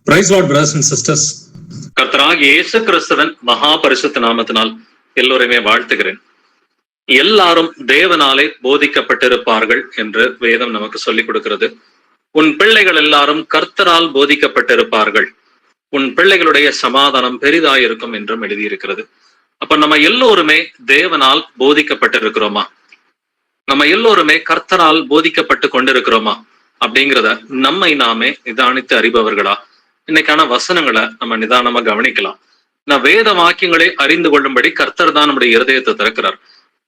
Praise Lord, brothers and sisters. கர்த்தராகிய இயேசு கிறிஸ்துவின் மகா பரிசுத்த நாமத்தினால் எல்லோருமே வாழ்த்துகிறேன். எல்லாரும் தேவனாலே போதிக்கப்பட்டிருப்பார்கள் என்று வேதம் நமக்கு சொல்லிக் கொடுக்கிறது. உன் பிள்ளைகள் எல்லாரும் கர்த்தரால் போதிக்கப்பட்டிருப்பார்கள், உன் பிள்ளைகளுடைய சமாதானம் பெரிதாயிருக்கும் என்றும் எழுதியிருக்கிறது. அப்ப நம்ம எல்லோருமே தேவனால் போதிக்கப்பட்டிருக்கிறோமா? நம்ம எல்லோருமே கர்த்தரால் போதிக்கப்பட்டு கொண்டிருக்கிறோமா அப்படிங்கிறத நம்மை நாமே நிதானித்து அறிபவர்களா? இன்னைக்கான வசனங்களை நம்ம நிதானமா கவனிக்கலாம். நான் வேத வாக்கியங்களை அறிந்து கொள்ளும்படி கர்த்தர் தான் நம்முடைய இருதயத்தை திறக்கிறார்.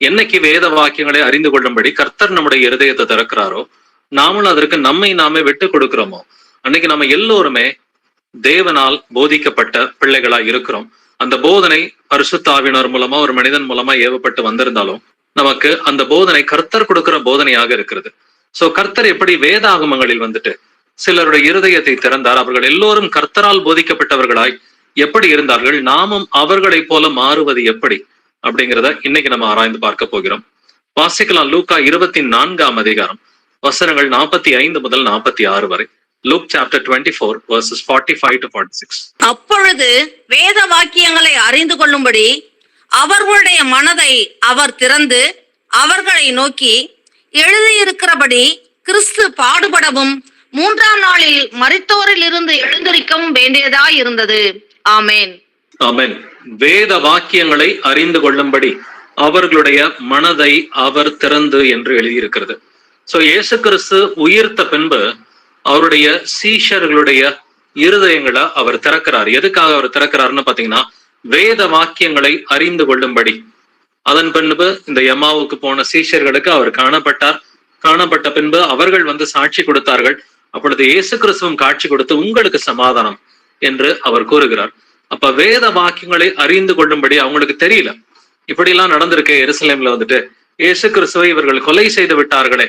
என்னைக்கு வேத வாக்கியங்களை அறிந்து கொள்ளும்படி கர்த்தர் நம்முடைய இருதயத்தை திறக்கிறாரோ, நாமளும் அதற்கு நம்மை நாமே விட்டு கொடுக்கிறோமோ, அன்னைக்கு நம்ம எல்லோருமே தேவனால் போதிக்கப்பட்ட பிள்ளைகளா இருக்கிறோம். அந்த போதனை பரிசுத்தாவினர் மூலமா ஒரு மனிதன் மூலமா ஏவப்பட்டு வந்திருந்தாலும் நமக்கு அந்த போதனை கர்த்தர் கொடுக்கிற போதனையாக இருக்கிறது. சோ கர்த்தர் எப்படி வேதாகமங்களில் வந்துட்டு சிலருடைய இருதயத்தை திறந்தார், அவர்கள் எல்லோரும் கர்த்தரால் போதிக்கப்பட்டவர்களாய் எப்படி இருந்தார்கள், நாமும் அவர்களைப் போல மாறுவது எப்படி அப்படிங்கிறத இன்னைக்கு நம்ம ஆராய்ந்து பார்க்க போகிறோம். வாசிக்கலாம் லூக்கா 24 அதிகாரம் வசனங்கள் 45 முதல் 46 வரை. Luke chapter 24 verses 45 to 46. அப்பொழுது வேத வாக்கியங்களை அறிந்து கொள்ளும்படி அவர்களுடைய மனதை அவர் திறந்து அவர்களை நோக்கி, எழுதியிருக்கிறபடி கிறிஸ்து பாடுபடவும் 3ஆம் நாளில் மரித்தோரில் இருந்து எழுந்திருக்கவும் வேண்டியதாய் இருந்தது. ஆமென். ஆமென். வேத வாக்கியங்களை அறிந்து கொள்ளும்படி அவர்களுடைய மனதை அவர் திறந்து என்று எழுதியிருக்கிறது. சோ இயேசு கிறிஸ்து உயிர்த்த பின்பு அவருடைய சீஷர்களுடைய இருதயங்களை அவர் திறக்கிறார். எதுக்காக அவர் திறக்கிறாருன்னு பாத்தீங்கன்னா, வேத வாக்கியங்களை அறிந்து கொள்ளும்படி. அதன் பின்பு இந்த எம்மாவுக்கு போன சீஷர்களுக்கு அவர் காணப்பட்ட பின்பு அவர்கள் வந்து சாட்சி கொடுத்தார்கள். அப்பொழுது இயேசு கிறிஸ்துவும் காட்சி கொடுத்து உங்களுக்கு சமாதானம் என்று அவர் கூறுகிறார். அப்ப வேத வாக்கியங்களை அறிந்து கொள்ளும்படி அவங்களுக்கு தெரியல, இப்படி எல்லாம் நடந்திருக்கு எருசலேம்ல வந்துட்டு இயேசு கிறிஸ்துவை இவர்கள் கொலை செய்து விட்டார்களே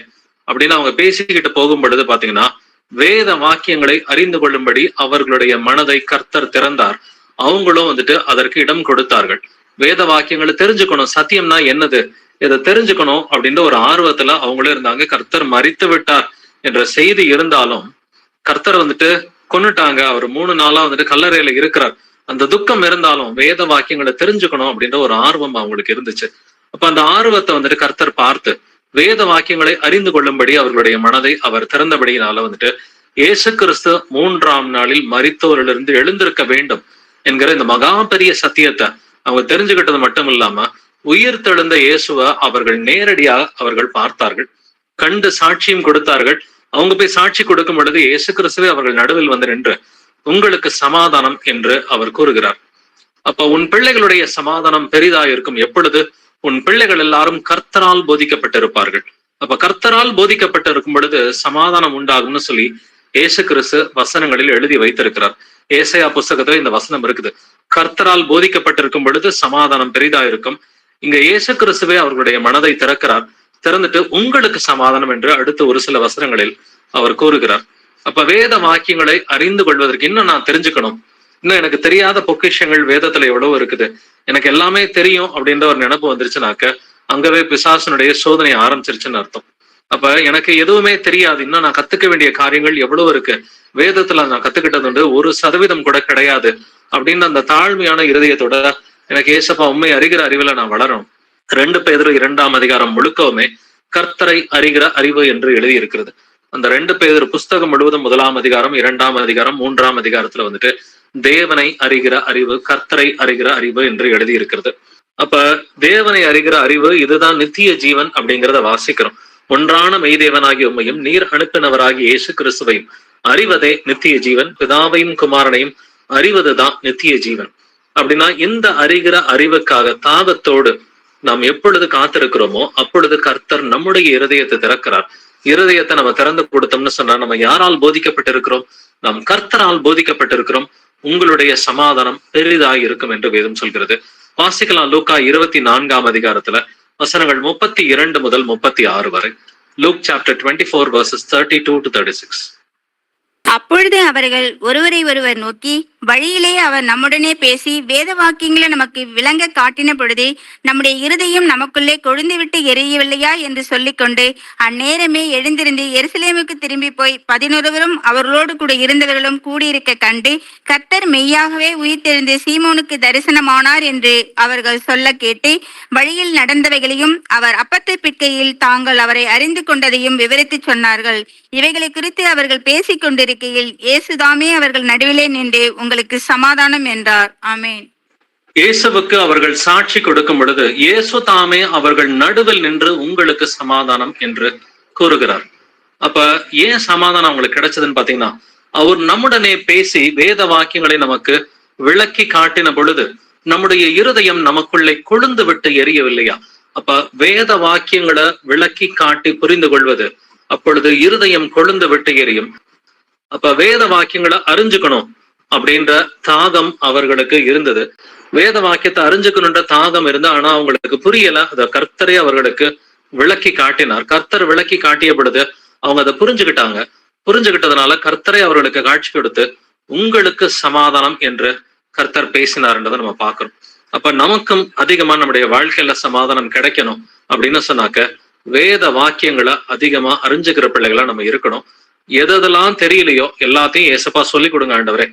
அப்படின்னு அவங்க பேசிக்கிட்டு போகும் பொழுது பாத்தீங்கன்னா, வேத வாக்கியங்களை அறிந்து கொள்ளும்படி அவர்களுடைய மனதை கர்த்தர் திறந்தார். அவங்களும் வந்துட்டு அதற்கு இடம் கொடுத்தார்கள். வேத வாக்கியங்களை தெரிஞ்சுக்கணும், சத்தியம்னா என்னது இதை தெரிஞ்சுக்கணும் அப்படின்ற ஒரு ஆர்வத்துல அவங்களும் இருந்தாங்க. கர்த்தர் மரித்து விட்டார் என்ற செய்தி இருந்தாலும் கர்த்தர் வந்துட்டு கொன்னுட்டாங்க, அவர் 3 நாளா வந்துட்டு கல்லறையில இருக்கிறார், அந்த துக்கம் இருந்தாலும் வேத வாக்கியங்களை தெரிஞ்சுக்கணும் அப்படின்ற ஒரு ஆர்வம் அவங்களுக்கு இருந்துச்சு. அப்ப அந்த ஆர்வத்தை வந்துட்டு கர்த்தர் பார்த்து வேத வாக்கியங்களை அறிந்து கொள்ளும்படி அவர்களுடைய மனதை அவர் திறந்தபடியினால வந்துட்டு இயேசு கிறிஸ்து 3ஆம் நாளில் மரித்தோரிலிருந்து எழுந்திருக்க வேண்டும் என்கிற இந்த மகா பெரிய சத்தியத்தை அவங்க தெரிஞ்சுக்கிட்டது மட்டும் இல்லாம உயிர்த்தெழுந்த இயேசுவை அவர்கள் நேரடியாக அவர்கள் பார்த்தார்கள், கண்டு சாட்சியும் கொடுத்தார்கள். அவங்க போய் சாட்சி கொடுக்கும் பொழுது இயேசு கிறிஸ்துவே அவர்கள் நடுவில் வந்து நின்று உங்களுக்கு சமாதானம் என்று அவர் கூறுகிறார். அப்ப உன் பிள்ளைகளுடைய சமாதானம் பெரிதாயிருக்கும் எப்பொழுது உன் பிள்ளைகள் எல்லாரும் கர்த்தரால் போதிக்கப்பட்டிருப்பார்கள். அப்ப கர்த்தரால் போதிக்கப்பட்டிருக்கும் பொழுது சமாதானம் உண்டாகும்னு சொல்லி இயேசு கிறிஸ்து வசனங்களில் எழுதி வைத்திருக்கிறார். ஏசாயா புஸ்தகத்துல இந்த வசனம் இருக்குது, கர்த்தரால் போதிக்கப்பட்டிருக்கும் பொழுது சமாதானம் பெரிதாயிருக்கும். இங்க இயேசு கிறிஸ்துவே அவர்களுடைய மனதை திறக்கிறார். திறந்துட்டு உங்களுக்கு சமாதானம் என்று அடுத்து ஒரு சில வசனங்களில் அவர் கூறுகிறார். அப்ப வேத வாக்கியங்களை அறிந்து கொள்வதற்கு இன்னும் நான் தெரிஞ்சுக்கணும், இன்னும் எனக்கு தெரியாத பொக்கிஷங்கள் வேதத்துல எவ்வளவு இருக்குது, எனக்கு எல்லாமே தெரியும் அப்படின்ற ஒரு நினைப்பு வந்துருச்சுனாக்க அங்கவே பிசாசனுடைய சோதனை ஆரம்பிச்சிருச்சுன்னு அர்த்தம். அப்ப எனக்கு எதுவுமே தெரியாது, இன்னும் நான் கத்துக்க வேண்டிய காரியங்கள் எவ்வளவு இருக்கு, வேதத்துல நான் கத்துக்கிட்டது உண்டு 1% கூட கிடையாது அப்படின்னு அந்த தாழ்மையான இருதயத்தோட எனக்கு ஏசப்பா உண்மை அறிகிற அறிவுல நான் வளரணும். 2 பேதுரு 2ஆம் அதிகாரம் முழுக்கவுமே கர்த்தரை அறிகிற அறிவு என்று எழுதி இருக்கிறது. அந்த 2 பேதுரு புஸ்தகம் முழுவதும் 1ஆம் அதிகாரம் 2ஆம் அதிகாரம் 3ஆம் அதிகாரத்துல வந்துட்டு தேவனை அறிகிற அறிவு, கர்த்தரை அறிகிற அறிவு என்று எழுதி இருக்கிறது. அப்ப தேவனை அறிகிற அறிவு இதுதான் நித்திய ஜீவன் அப்படிங்கிறத வாசிக்கிறோம். ஒன்றான மெய்தேவனாகிய உண்மையும் நீர் அனுப்பினவராகிய இயேசு கிறிஸ்துவையும் அறிவதே நித்திய ஜீவன், பிதாவையும் குமாரனையும் அறிவதுதான் நித்திய ஜீவன். அப்படின்னா இந்த அறிகிற அறிவுக்காக தாகத்தோடு நாம் எப்பொழுது காத்திருக்கிறோமோ அப்பொழுது கர்த்தர் நம்முடைய இருதயத்தை திறக்கிறார். இருதயத்தை நம்ம திறந்து கொடுத்தோம்னு சொன்னா நம்ம யாரால் போதிக்கப்பட்டிருக்கிறோம்? நாம் கர்த்தரால் போதிக்கப்பட்டிருக்கிறோம். உங்களுடைய சமாதானம் பெரிதாய் இருக்கும் என்று வேதம் சொல்கிறது. வாசிக்கலாம் லூக்கா 24ஆம் அதிகாரத்துல வசனங்கள் 32 முதல் 36 வரை. Luke chapter 24 verses 32 to 36. அப்பொழுது அவர்கள் ஒருவரை ஒருவர் நோக்கி, வழியிலே அவர் நம்முடனே பேசி வேத வாக்கியங்களை நமக்கு விளங்க காட்டின பொழுது நம்முடைய இருதயம் நமக்குள்ளே கொழுந்துவிட்டு எரியவில்லையா என்று சொல்லிக்கொண்டு அந்நேரமே எழுந்திருந்து எருசலேமுக்கு திரும்பி போய் 11 அவர்களோடு கூட இருந்தவர்களும் கூடியிருக்க கண்டு, கர்த்தர் மெய்யாகவே உயிர்த்தெழுந்து சீமோனுக்கு தரிசனமானார் என்று அவர்கள் சொல்ல கேட்டு, வழியில் நடந்தவைகளையும் அவர் அப்பத்தை பிற்கையில் தாங்கள் அவரை அறிந்து கொண்டதையும் விவரித்து சொன்னார்கள். இவைகளை குறித்து அவர்கள் பேசிக் கொண்டிருக்கையில் இயேசுதாமே அவர்கள் நடுவிலே நின்று, உங்களுக்கு சமாதானம் என்றார். ஆமென். இயேசுவுக்கு அவர்கள் சாட்சி கொடுக்கும் பொழுது இயேசு தாமே அவர்கள் நடுவில் நின்று உங்களுக்கு சமாதானம் என்று கூறுகிறார். அப்ப ஏன் சமாதானம் அவங்களுக்கு கிடைச்சதுன்னு பாத்தீங்கன்னா, அவர் நம்முடனே பேசி வேத வாக்கியங்களை நமக்கு விளக்கி காட்டின பொழுது நம்முடைய இருதயம் நமக்குள்ளே கொழுந்து விட்டு எரியவில்லையா? அப்ப வேத வாக்கியங்களை விளக்கி காட்டி புரிந்து கொள்வது, அப்பொழுது இருதயம் கொழுந்து விட்டு எரியும். அப்ப வேத வாக்கியங்களை அறிஞ்சுக்கணும் அப்படின்ற தாகம் அவர்களுக்கு இருந்தது. வேத வாக்கியத்தை அறிஞ்சுக்கணுன்ற தாகம் இருந்து, ஆனா அவங்களுக்கு புரியல. அத கர்த்தரே அவர்களுக்கு விளக்கி காட்டினார். கர்த்தர் விளக்கி காட்டிய பொழுது அவங்க அதை புரிஞ்சுக்கிட்டாங்க. புரிஞ்சுக்கிட்டதுனால கர்த்தரே அவர்களுக்கு காட்சி கொடுத்து உங்களுக்கு சமாதானம் என்று கர்த்தர் பேசினார்ன்றதை நம்ம பார்க்கிறோம். அப்ப நமக்கும் அதிகமா நம்முடைய வாழ்க்கையில சமாதானம் கிடைக்கணும் அப்படின்னு சொன்னாக்க வேத வாக்கியங்களை அதிகமா அறிஞ்சுக்கிற பிள்ளைகளா நம்ம இருக்கணும். எதெல்லாம் தெரியலையோ எல்லாத்தையும் ஏசப்பா சொல்லி கொடுங்க ஆண்டவரே.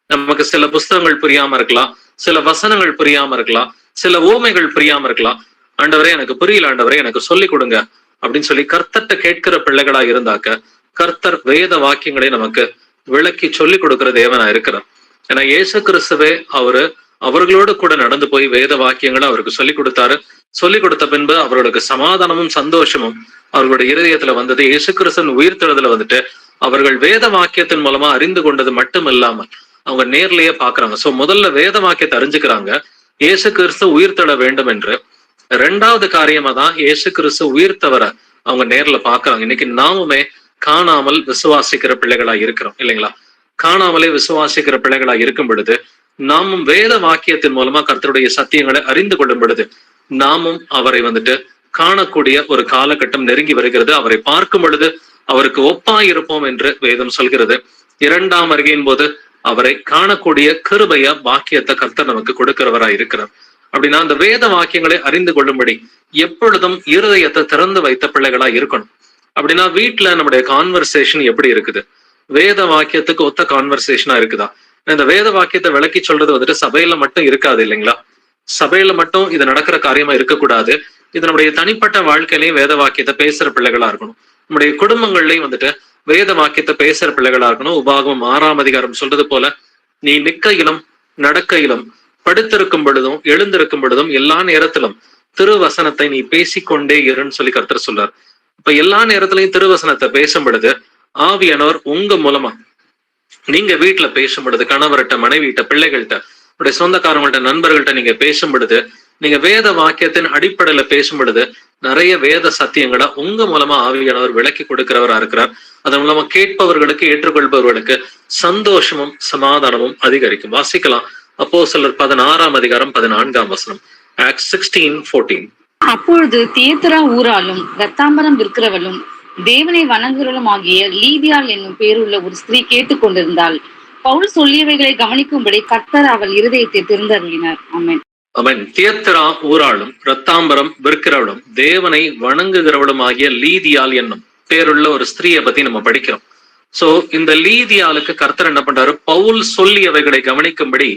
நமக்கு சில புஸ்தகங்கள் புரியாம இருக்கலாம், சில வசனங்கள் புரியாம இருக்கலாம், சில ஓமைகள் புரியாம இருக்கலாம். ஆண்டவரே எனக்கு புரியல, ஆண்டவரே எனக்கு சொல்லி கொடுங்க அப்படின்னு சொல்லி கர்த்தர்ட்ட கேட்கிற பிள்ளைகளா இருந்தாக்க கர்த்தர் வேத வாக்கியங்களை நமக்கு விளக்கி சொல்லி கொடுக்கிற தேவனா இருக்கிறார். ஏன்னா இயேசு கிறிஸ்துவே அவர்களோடு கூட நடந்து போய் வேத வாக்கியங்களை அவருக்கு சொல்லி கொடுத்தாரு. சொல்லி கொடுத்த பின்பு அவர்களுக்கு சமாதானமும் சந்தோஷமும் அவர்களுடைய இருதயத்துல வந்தது. இயேசு கிறிஸ்துவின் உயிர்த்தெழுதல வந்துட்டு அவர்கள் வேத வாக்கியத்தின் மூலமா அறிந்து கொண்டது மட்டும் இல்லாமல் அவங்க நேர்லயே பாக்குறாங்க. சோ முதல்ல வேத வாக்கியத்தை அறிஞ்சுக்கிறாங்க, இயேசு கிறிஸ்து உயிர்த்தெழ வேண்டும் என்று. 2வது காரியமா தான் இயேசு கிறிஸ்து உயிர்த்தவரை அவங்க நேர்ல பாக்குறாங்க. இன்னைக்கு நாமுமே காணாமல் விசுவாசிக்கிற பிள்ளைகளா இருக்கிறோம் இல்லைங்களா? காணாமலே விசுவாசிக்கிற பிள்ளைகளா இருக்கும் பொழுது நாமும் வேத வாக்கியத்தின் மூலமா கர்த்தருடைய சத்தியங்களை அறிந்து கொள்ளும் பொழுது நாமும் அவரை வந்துட்டு காணக்கூடிய ஒரு காலகட்டம் நெருங்கி வருகிறது. அவரை பார்க்கும் பொழுது அவருக்கு ஒப்பாயிருப்போம் என்று வேதம் சொல்கிறது. 2ஆம் வருகையின் போது அவரை காணக்கூடிய கிருபைய பாக்கியத்தை கர்த்தர் நமக்கு கொடுக்கிறவரா இருக்கிறார். அப்படின்னா அந்த வேத வாக்கியங்களை அறிந்து கொள்ளும்படி எப்பொழுதும் இருதயத்தை திறந்து வைத்த பிள்ளைகளா இருக்கணும். அப்படின்னா வீட்டுல நம்முடைய கான்வர்சேஷன் எப்படி இருக்குது? வேத வாக்கியத்துக்கு ஒத்த கான்வர்சேஷனா இருக்குதா? இந்த வேத வாக்கியத்தை விளக்கி சொல்றது வந்துட்டு சபையில மட்டும் இருக்காது இல்லைங்களா? சபையில மட்டும் இது நடக்கிற காரியமா இருக்கக்கூடாது. இது நம்முடைய தனிப்பட்ட வாழ்க்கையிலையும் வேத வாக்கியத்தை பேசுற பிள்ளைகளா இருக்கணும். நம்முடைய குடும்பங்கள்லயும் வந்துட்டு வேத வாக்கியத்தை பேசுற பிள்ளைகளா இருக்கணும். உபாகமம் 6ஆம் அதிகாரம் சொல்றது போல, நீ நிற்கையிலும் நடக்கையிலும் படுத்திருக்கும் பொழுதும் எழுந்திருக்கும் பொழுதும் எல்லா நேரத்திலும் திருவசனத்தை நீ பேசிக்கொண்டே இருன்னு சொல்லி கர்த்தர் சொல்றார். இப்ப எல்லா நேரத்திலையும் திருவசனத்தை பேசும் பொழுது ஆவியானவர் உங்க மூலமா நீங்க வீட்டுல பேசும் பொழுது, கணவர்கிட்ட, மனைவிட்ட, பிள்ளைகள்கிட்ட, உடைய சொந்தக்காரங்கள்ட்ட, நண்பர்கள்ட்ட நீங்க பேசும் பொழுது, நீங்க வேத வாக்கியத்தின் அடிப்படையில பேசும் பொழுது நிறைய வேத சத்தியங்களை உங்க மூலமா ஆவியானவர் விளக்கி கொடுக்கிறவரா இருக்கிறார். அதன் மூலமா கேட்பவர்களுக்கு, ஏற்றுக்கொள்பவர்களுக்கு சந்தோஷமும் சமாதானமும் அதிகரிக்கும். வாசிக்கலாம் அப்போஸ்தலர் 16ஆம் அதிகாரம் 14ஆம் வசனம், Acts 16:14. அப்பொழுது தியேத்திரா ஊராலும் ரத்தாம்பரம் விற்கிறவளும் தேவனை வணங்குறவளும் ஆகிய லீதியாள் என்னும் பேருள்ள ஒரு ஸ்திரீ கேட்டுக்கொண்டிருந்தாள். பவுல் சொல்லியவைகளை கவனிக்கும்படி கர்த்தர் அவள் இருதயத்தை திறந்தருளினார். ஆமென். அவன் தியேத்திரா ஊராளும் ரத்தாம்பரம் விற்கிறவளும் தேவனை வணங்குகிறவளும் ஆகிய லீதியாள் என்னும் பேருள்ள ஒரு ஸ்திரீயை பத்தி நம்ம படிக்கிறோம். சோ இந்த லீதியாளுக்கு கர்த்தர் என்ன பண்றாரு? பவுல் சொல்லியவைகளை கவனிக்கும்படி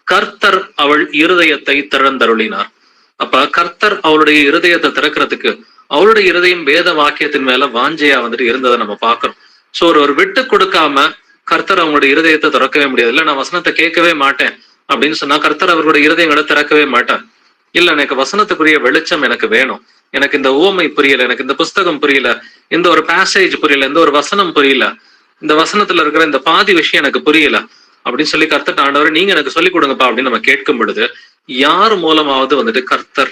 கர்த்தர் அவள் இருதயத்தை திறந்தருளினார். அப்ப கர்த்தர் அவளுடைய இருதயத்தை திறக்கிறதுக்கு அவளுடைய இருதயம் வேத வாக்கியத்தின் மேல வாஞ்சையா வந்துட்டு இருந்ததை நம்ம பாக்குறோம். சோ ஒரு விட்டு கொடுக்காம கர்த்தர் அவங்களுடைய இருதயத்தை திறக்கவே முடியாது. இல்ல நான் வசனத்தை கேட்கவே மாட்டேன் அப்படின்னு சொன்னா கர்த்தர் அவர்களுடைய இருதயங்களை திறக்கவே மாட்டார். இல்ல எனக்கு வசனத்துக்குரிய வெளிச்சம் எனக்கு வேணும், எனக்கு இந்த ஓமை புரியல, எனக்கு இந்த புஸ்தகம் புரியல, இந்த ஒரு பேசேஜ் புரியல, இந்த ஒரு வசனம் புரியல, இந்த வசனத்துல இருக்கிற இந்த பாதி விஷயம் எனக்கு புரியல அப்படின்னு சொல்லி கர்த்தர் ஆண்டவர் நீங்க எனக்கு சொல்லிக் கொடுங்கப்பா அப்படின்னு நம்ம கேட்கும் பொழுது யார் மூலமாவது வந்துட்டு கர்த்தர்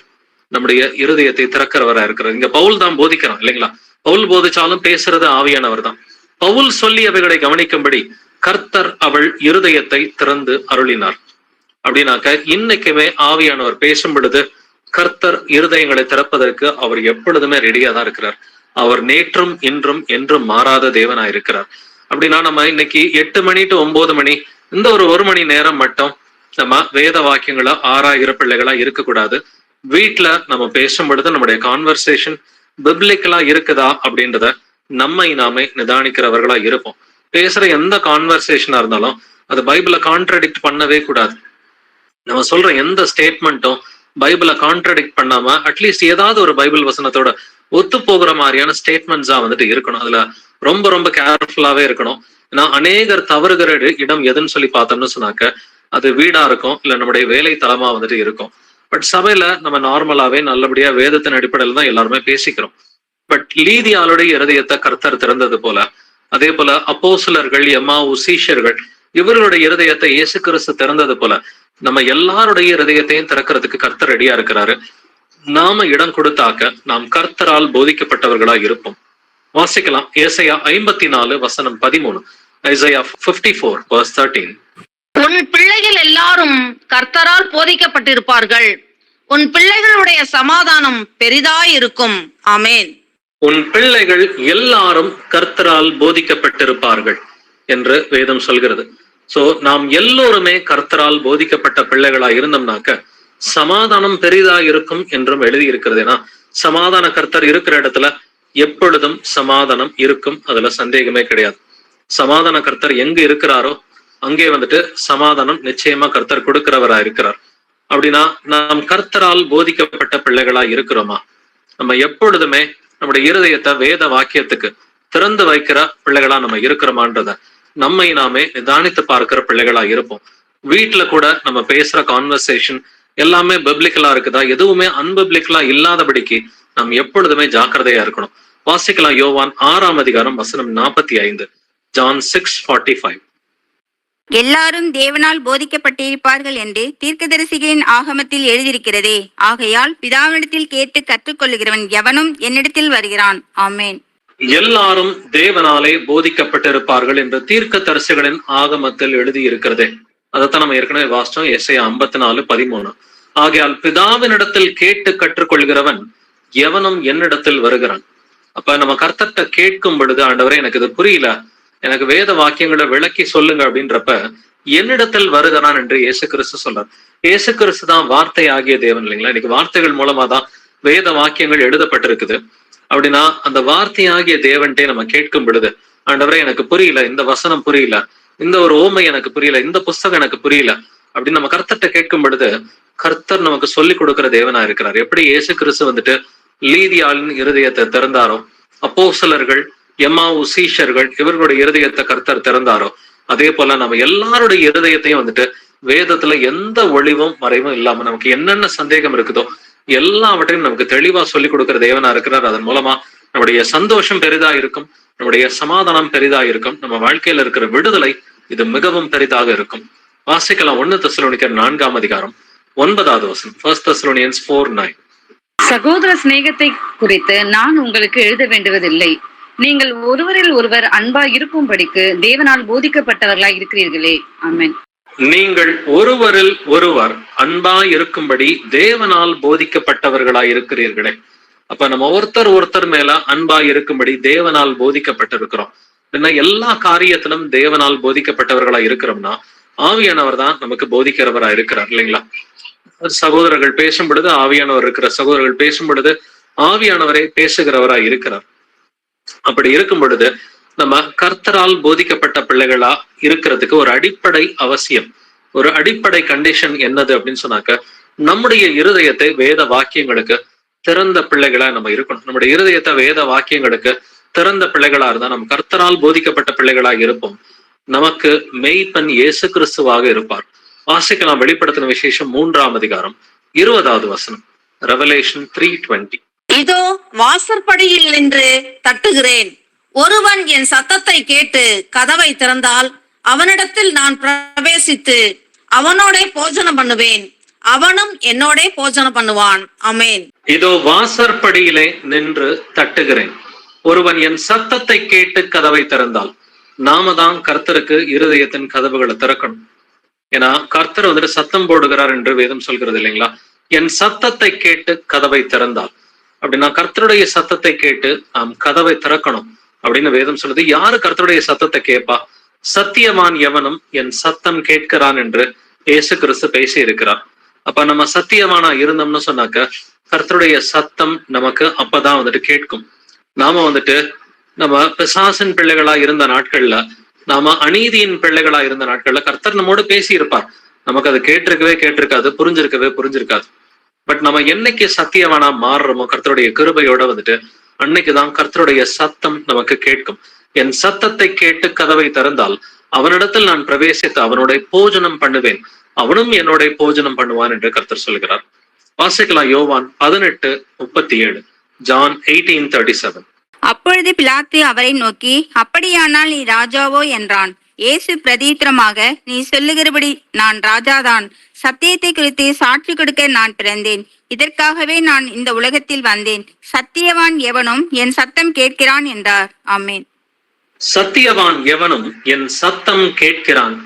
நம்முடைய இருதயத்தை திறக்கிறவரா இருக்கிறார். இங்க பவுல் தான் போதிக்கிறான் இல்லைங்களா? பவுல் போதிச்சாலும் பேசுறது ஆவியானவர் தான். பவுல் சொல்லியவைகளை கவனிக்கும்படி கர்த்தர் அவள் இருதயத்தை திறந்து அருளினார். அப்படின்னாக்க இன்னைக்குமே ஆவியானவர் பேசும் பொழுது கர்த்தர் இருதயங்களை திறப்பதற்கு அவர் எப்பொழுதுமே ரெடியா தான் இருக்கிறார். அவர் நேற்றும் இன்றும் என்றும் மாறாத தேவனா இருக்கிறார். அப்படின்னா நம்ம இன்னைக்கு 8 மணி to 9 மணி இந்த ஒரு மணி நேரம் மட்டும் நம்ம வேத வாக்கியங்களை ஆராயிற பிள்ளைகளா இருக்கக்கூடாது. வீட்டுல நம்ம பேசும் பொழுது நம்முடைய கான்வர்சேஷன் பிப்ளிக்கலா இருக்குதா அப்படின்றத நம்மை நாமே நிதானிக்கிறவர்களா இருப்போம். பேசுற எந்த கான்வர்சேஷனா இருந்தாலும் அது பைபிளை கான்ட்ரடிக்ட் பண்ணவே கூடாது. நம்ம சொல்ற எந்த ஸ்டேட்மெண்ட்டும் பைபிளை கான்ட்ரடிக்ட் பண்ணாம அட்லீஸ்ட் ஏதாவது ஒரு பைபிள் வசனத்தோட ஒத்து போகிற மாதிரியான ஸ்டேட்மெண்ட்ஸா இருக்கணும். அதுல ரொம்ப ரொம்ப கேர்ஃபுல்லாவே இருக்கணும். ஏன்னா அநேகர் தவறுகிற இடம் எதுன்னு சொல்லி பார்த்தோம்னு சொன்னாக்க அது வீடா இருக்கும், இல்ல நம்முடைய வேலை தளமா இருக்கும். பட் சபையில நம்ம நார்மலாவே நல்லபடியா வேதத்தின் அடிப்படையில் தான் எல்லாருமே பேசிக்கிறோம். பட் லீதியாளுடைய இருதயத்தை கர்த்தர் திறந்தது போல, அதே போல அப்போஸ்தலர்கள், எம்மாவு சீஷர்கள் இவர்களுடைய இருதயத்தை இயேசு கிறிஸ்து திறந்தது போல நம்ம எல்லாருடைய இருதயத்தையும் திறக்கிறதுக்கு கர்த்தர் ரெடியா இருக்கிறாரு. நாம இடம் கொடுத்தாக்க நாம் கர்த்தரால் போதிக்கப்பட்டவர்களா இருப்போம். வாசிக்கலாம் ஏசாயா 54:13. ஐசாயா 54:13. உன் பிள்ளைகள் எல்லாரும் கர்த்தரால் போதிக்கப்பட்டிருப்பார்கள். உன் பிள்ளைகளுடைய சமாதானம் பெரிதாயிருக்கும். ஆமென். உன் பிள்ளைகள் எல்லாரும் கர்த்தரால் போதிக்கப்பட்டிருப்பார்கள் என்று வேதம் சொல்கிறது. சோ நாம் எல்லோருமே கர்த்தரால் போதிக்கப்பட்ட பிள்ளைகளா இருந்தோம்னாக்க சமாதானம் பெரிதா இருக்கும் என்றும் எழுதி இருக்கிறது. ஏன்னா சமாதான கர்த்தர் இருக்கிற இடத்துல எப்பொழுதும் சமாதானம் இருக்கும், அதுல சந்தேகமே கிடையாது. சமாதான கர்த்தர் எங்க இருக்கிறாரோ அங்கே சமாதானம் நிச்சயமா கர்த்தர் கொடுக்கிறவரா இருக்கிறார். அப்படின்னா நாம் கர்த்தரால் போதிக்கப்பட்ட பிள்ளைகளா இருக்கிறோமா? நம்ம எப்பொழுதுமே நம்முடைய இருதயத்தை வேத வாக்கியத்துக்கு திறந்து வைக்கிற பிள்ளைகளா நம்ம இருக்கிறோமான்றத நம்மை நாமே நிதானித்து பார்க்கிற பிள்ளைகளா இருப்போம். வீட்டுல கூட நம்ம பேசுற கான்வர்சேஷன் எல்லாமே பிப்ளிக்கலா இருக்குதா, எதுவுமே அன்பிப்ளிக்கலா இல்லாதபடிக்கு நாம் எப்பொழுதுமே ஜாக்கிரதையா இருக்கணும். வாசிக்கலாம் யோவான் 6:45. ஜான் 6:45. எல்லாரும் தேவனால் போதிக்கப்பட்டிருப்பார்கள் என்று தீர்க்கதரிசிகளின் ஆகமத்தில் எழுதியிருக்கிறதே. ஆகையால் பிதாவினிடத்தில் கேட்டு கற்றுக்கொள்ளுகிறவன் எவனும் என்னிடத்தில் வருகிறான். ஆமேன். எல்லாரும் தேவனாலே போதிக்கப்பட்டிருப்பார்கள் என்று தீர்க்கதரிசிகளின் ஆகமத்தில் எழுதி இருக்கிறதே. அதைத்தான் நம்ம ஏற்கனவே வாசிச்சோம். ஏசாயா 54:13. ஆகையால் பிதாவினிடத்தில் கேட்டு கற்றுக்கொள்கிறவன் எவனும் என்னிடத்தில் வருகிறான். அப்ப நம்ம கர்த்தர்ட்ட கேட்கும் பொழுது, ஆண்டவரே எனக்கு இது புரியல, எனக்கு வேத வாக்கியங்களை விளக்கி சொல்லுங்க அப்படின்றப்ப என்னிடத்தில் வருகிறான் என்று இயேசு கிறிஸ்து சொல்றார். இயேசு கிறிஸ்து தான் வார்த்தை ஆகிய தேவன் இல்லைங்களா? இன்னைக்கு வார்த்தைகள் மூலமா தான் வேத வாக்கியங்கள் எழுதப்பட்டிருக்குது. அப்படின்னா அந்த வார்த்தையாகிய தேவன்ட்டே நம்ம கேட்கும் பொழுது, ஆண்டவரே எனக்கு புரியல, இந்த வசனம் புரியல, இந்த ஒரு ஓமை எனக்கு புரியல, இந்த புஸ்தகம் எனக்கு புரியல அப்படின்னு நம்ம கர்த்தர்ட்ட கேட்கும் பொழுது கர்த்தர் நமக்கு சொல்லி கொடுக்கிற தேவனா இருக்கிறார். எப்படி இயேசு கிறிஸ்து லீதியாளின் இருதயத்தை திறந்தாரோ, அப்போஸ்தலர்கள், எம்மாவு சீஷர்கள் இவர்களுடைய இருதயத்தை கர்த்தர் திறந்தாரோ, அதே போல நம்ம எல்லாருடைய இருதயத்தையும் வேதத்துல எந்த ஒளிவும் மறைவும் இல்லாம நமக்கு என்னென்ன சந்தேகம் இருக்குதோ எல்லாவற்றையும் நமக்கு தெளிவா சொல்லி கொடுக்கிற தேவனா இருக்கிறார். அதன் மூலமா நம்முடைய சந்தோஷம் பெரிதா இருக்கும், நம்முடைய சமாதானம் பெரிதா இருக்கும், நம்ம வாழ்க்கையில இருக்கிற விடுதலை இது மிகவும் பெரிதாக இருக்கும். வாசிக்கலாம் 1 தெசலோனிக்கர் 4:9. 1 Thessalonians 4:9. சகோதர சிநேகத்தை குறித்து நான் உங்களுக்கு எழுத வேண்டுவதில்லை. நீங்கள் ஒருவரில் ஒருவர் அன்பாய் இருக்கும்படிக்கு தேவனால் போதிக்கப்பட்டவர்களாய் இருக்கிறீர்களே. ஆமென். நீங்கள் ஒருவரில் ஒருவர் அன்பாய் இருக்கும்படி தேவனால் போதிக்கப்பட்டவர்களாய் இருக்கிறீர்களே. அப்ப நம்ம ஒருத்தர் மேல அன்பாய் இருக்கும்படி தேவனால் போதிக்கப்பட்டிருக்கிறோம். எல்லா காரியத்திலும் தேவனால் போதிக்கப்பட்டவர்களா இருக்கிறோம்னா ஆவியானவர் தான் நமக்கு போதிக்கிறவரா இருக்கிறார் இல்லைங்களா? சகோதரர்கள் பேசும் பொழுது ஆவியானவர் இருக்கிற சகோதரர்கள் பேசும் பொழுது ஆவியானவரே பேசுகிறவரா இருக்கிறார். அப்படி இருக்கும் பொழுது நம்ம கர்த்தரால் போதிக்கப்பட்ட பிள்ளைகளா இருக்கிறதுக்கு ஒரு அடிப்படை அவசியம், ஒரு அடிப்படை கண்டிஷன் என்னது அப்படின்னு சொன்னாக்க, நம்முடைய இருதயத்தை வேத வாக்கியங்களுக்கு திறந்த பிள்ளைகளா நம்ம இருக்கணும். நம்முடைய இருதயத்தை வேத வாக்கியங்களுக்கு திறந்த பிள்ளைகளா இருந்தா நம்ம கர்த்தரால் போதிக்கப்பட்ட பிள்ளைகளா இருப்போம். நமக்கு மெய்ப்பன் இயேசு கிறிஸ்துவாக இருப்பார். வாசிக்கலாம் வெளிப்படுத்தின விசேஷம் 3:20. ரெவலேஷன் 3:20. இதோ வாசற்படியில் நின்று தட்டுகிறேன். ஒருவன் என் சத்தத்தை கேட்டு கதவை திறந்தால் அவனிடத்தில் நான் பிரவேசித்து அவனோடே போஜனம் பண்ணுவேன், அவனும் என்னோடே போஜனம் பண்ணுவான். ஆமென். இதோ வாசற்படியிலே நின்று தட்டுகிறேன். ஒருவன் என் சத்தத்தை கேட்டு கதவை திறந்தால், நாம தான் கர்த்தருக்கு இருதயத்தின் கதவுகளை திறக்கணும். ஏன்னா கர்த்தர் சத்தம் போடுகிறார் என்று வேதம் சொல்கிறது இல்லைங்களா? என் சத்தத்தை கேட்டு கதவை திறந்தால் அப்படின்னா கர்த்தருடைய சத்தத்தை கேட்டு நாம் கதவை திறக்கணும் அப்படின்னு வேதம் சொல்லுது. யாரு கர்த்தருடைய சத்தத்தை கேட்பா? சத்தியவான் எவனும் என் சத்தம் கேட்கிறான் என்று இயேசு கிறிஸ்து பேசி இருக்கிறார். அப்ப நம்ம சத்தியவானா இருந்தோம்னு சொன்னாக்க கர்த்தருடைய சத்தம் நமக்கு அப்பதான் வந்துட்டு கேட்கும். நாம வந்துட்டு நம்ம பிசாசின் பிள்ளைகளா இருந்த நாட்கள்ல, நாம அநீதியின் பிள்ளைகளா இருந்த நாட்கள்ல கர்த்தர் நம்மோடு பேசி இருப்பார். நமக்கு அது கேட்டிருக்காது, புரிஞ்சிருக்காது. பட் நம்ம என்னைக்கு சத்தியவானா மாறுறோமோ கர்த்தருடைய கிருபையோட வந்துட்டு அன்னைக்குதான் கர்த்தருடைய சத்தம் நமக்கு கேட்கும். என் சத்தத்தை கேட்டு கதவை திறந்தால் அவனிடத்தில் நான் பிரவேசித்து அவனுடைய போஜனம் பண்ணுவேன், அவனும் என்னுடைய போஜனம் பண்ணுவான் என்று கர்த்தர் சொல்கிறார். வாசிக்கலாம் யோவான் 18:37, John 18:37. அப்பொழுது பிலாத்து அவரை நோக்கி, அப்படியானால் நீ ராஜாவோ என்றான். இயேசு பிரதித்திரமாக, நீ சொல்லுகிறபடி நான் ராஜாதான். சத்தியத்தை குறித்து சாட்சி கொடுக்க நான் பிறந்தேன். இதற்காகவே நான் இந்த உலகத்தில் வந்தேன். சத்தியவான் எவனும் என் சத்தம் கேட்கிறான் என்றார். ஆமென். சத்தியவான் எவனும் என் சத்தம் கேட்கிறான்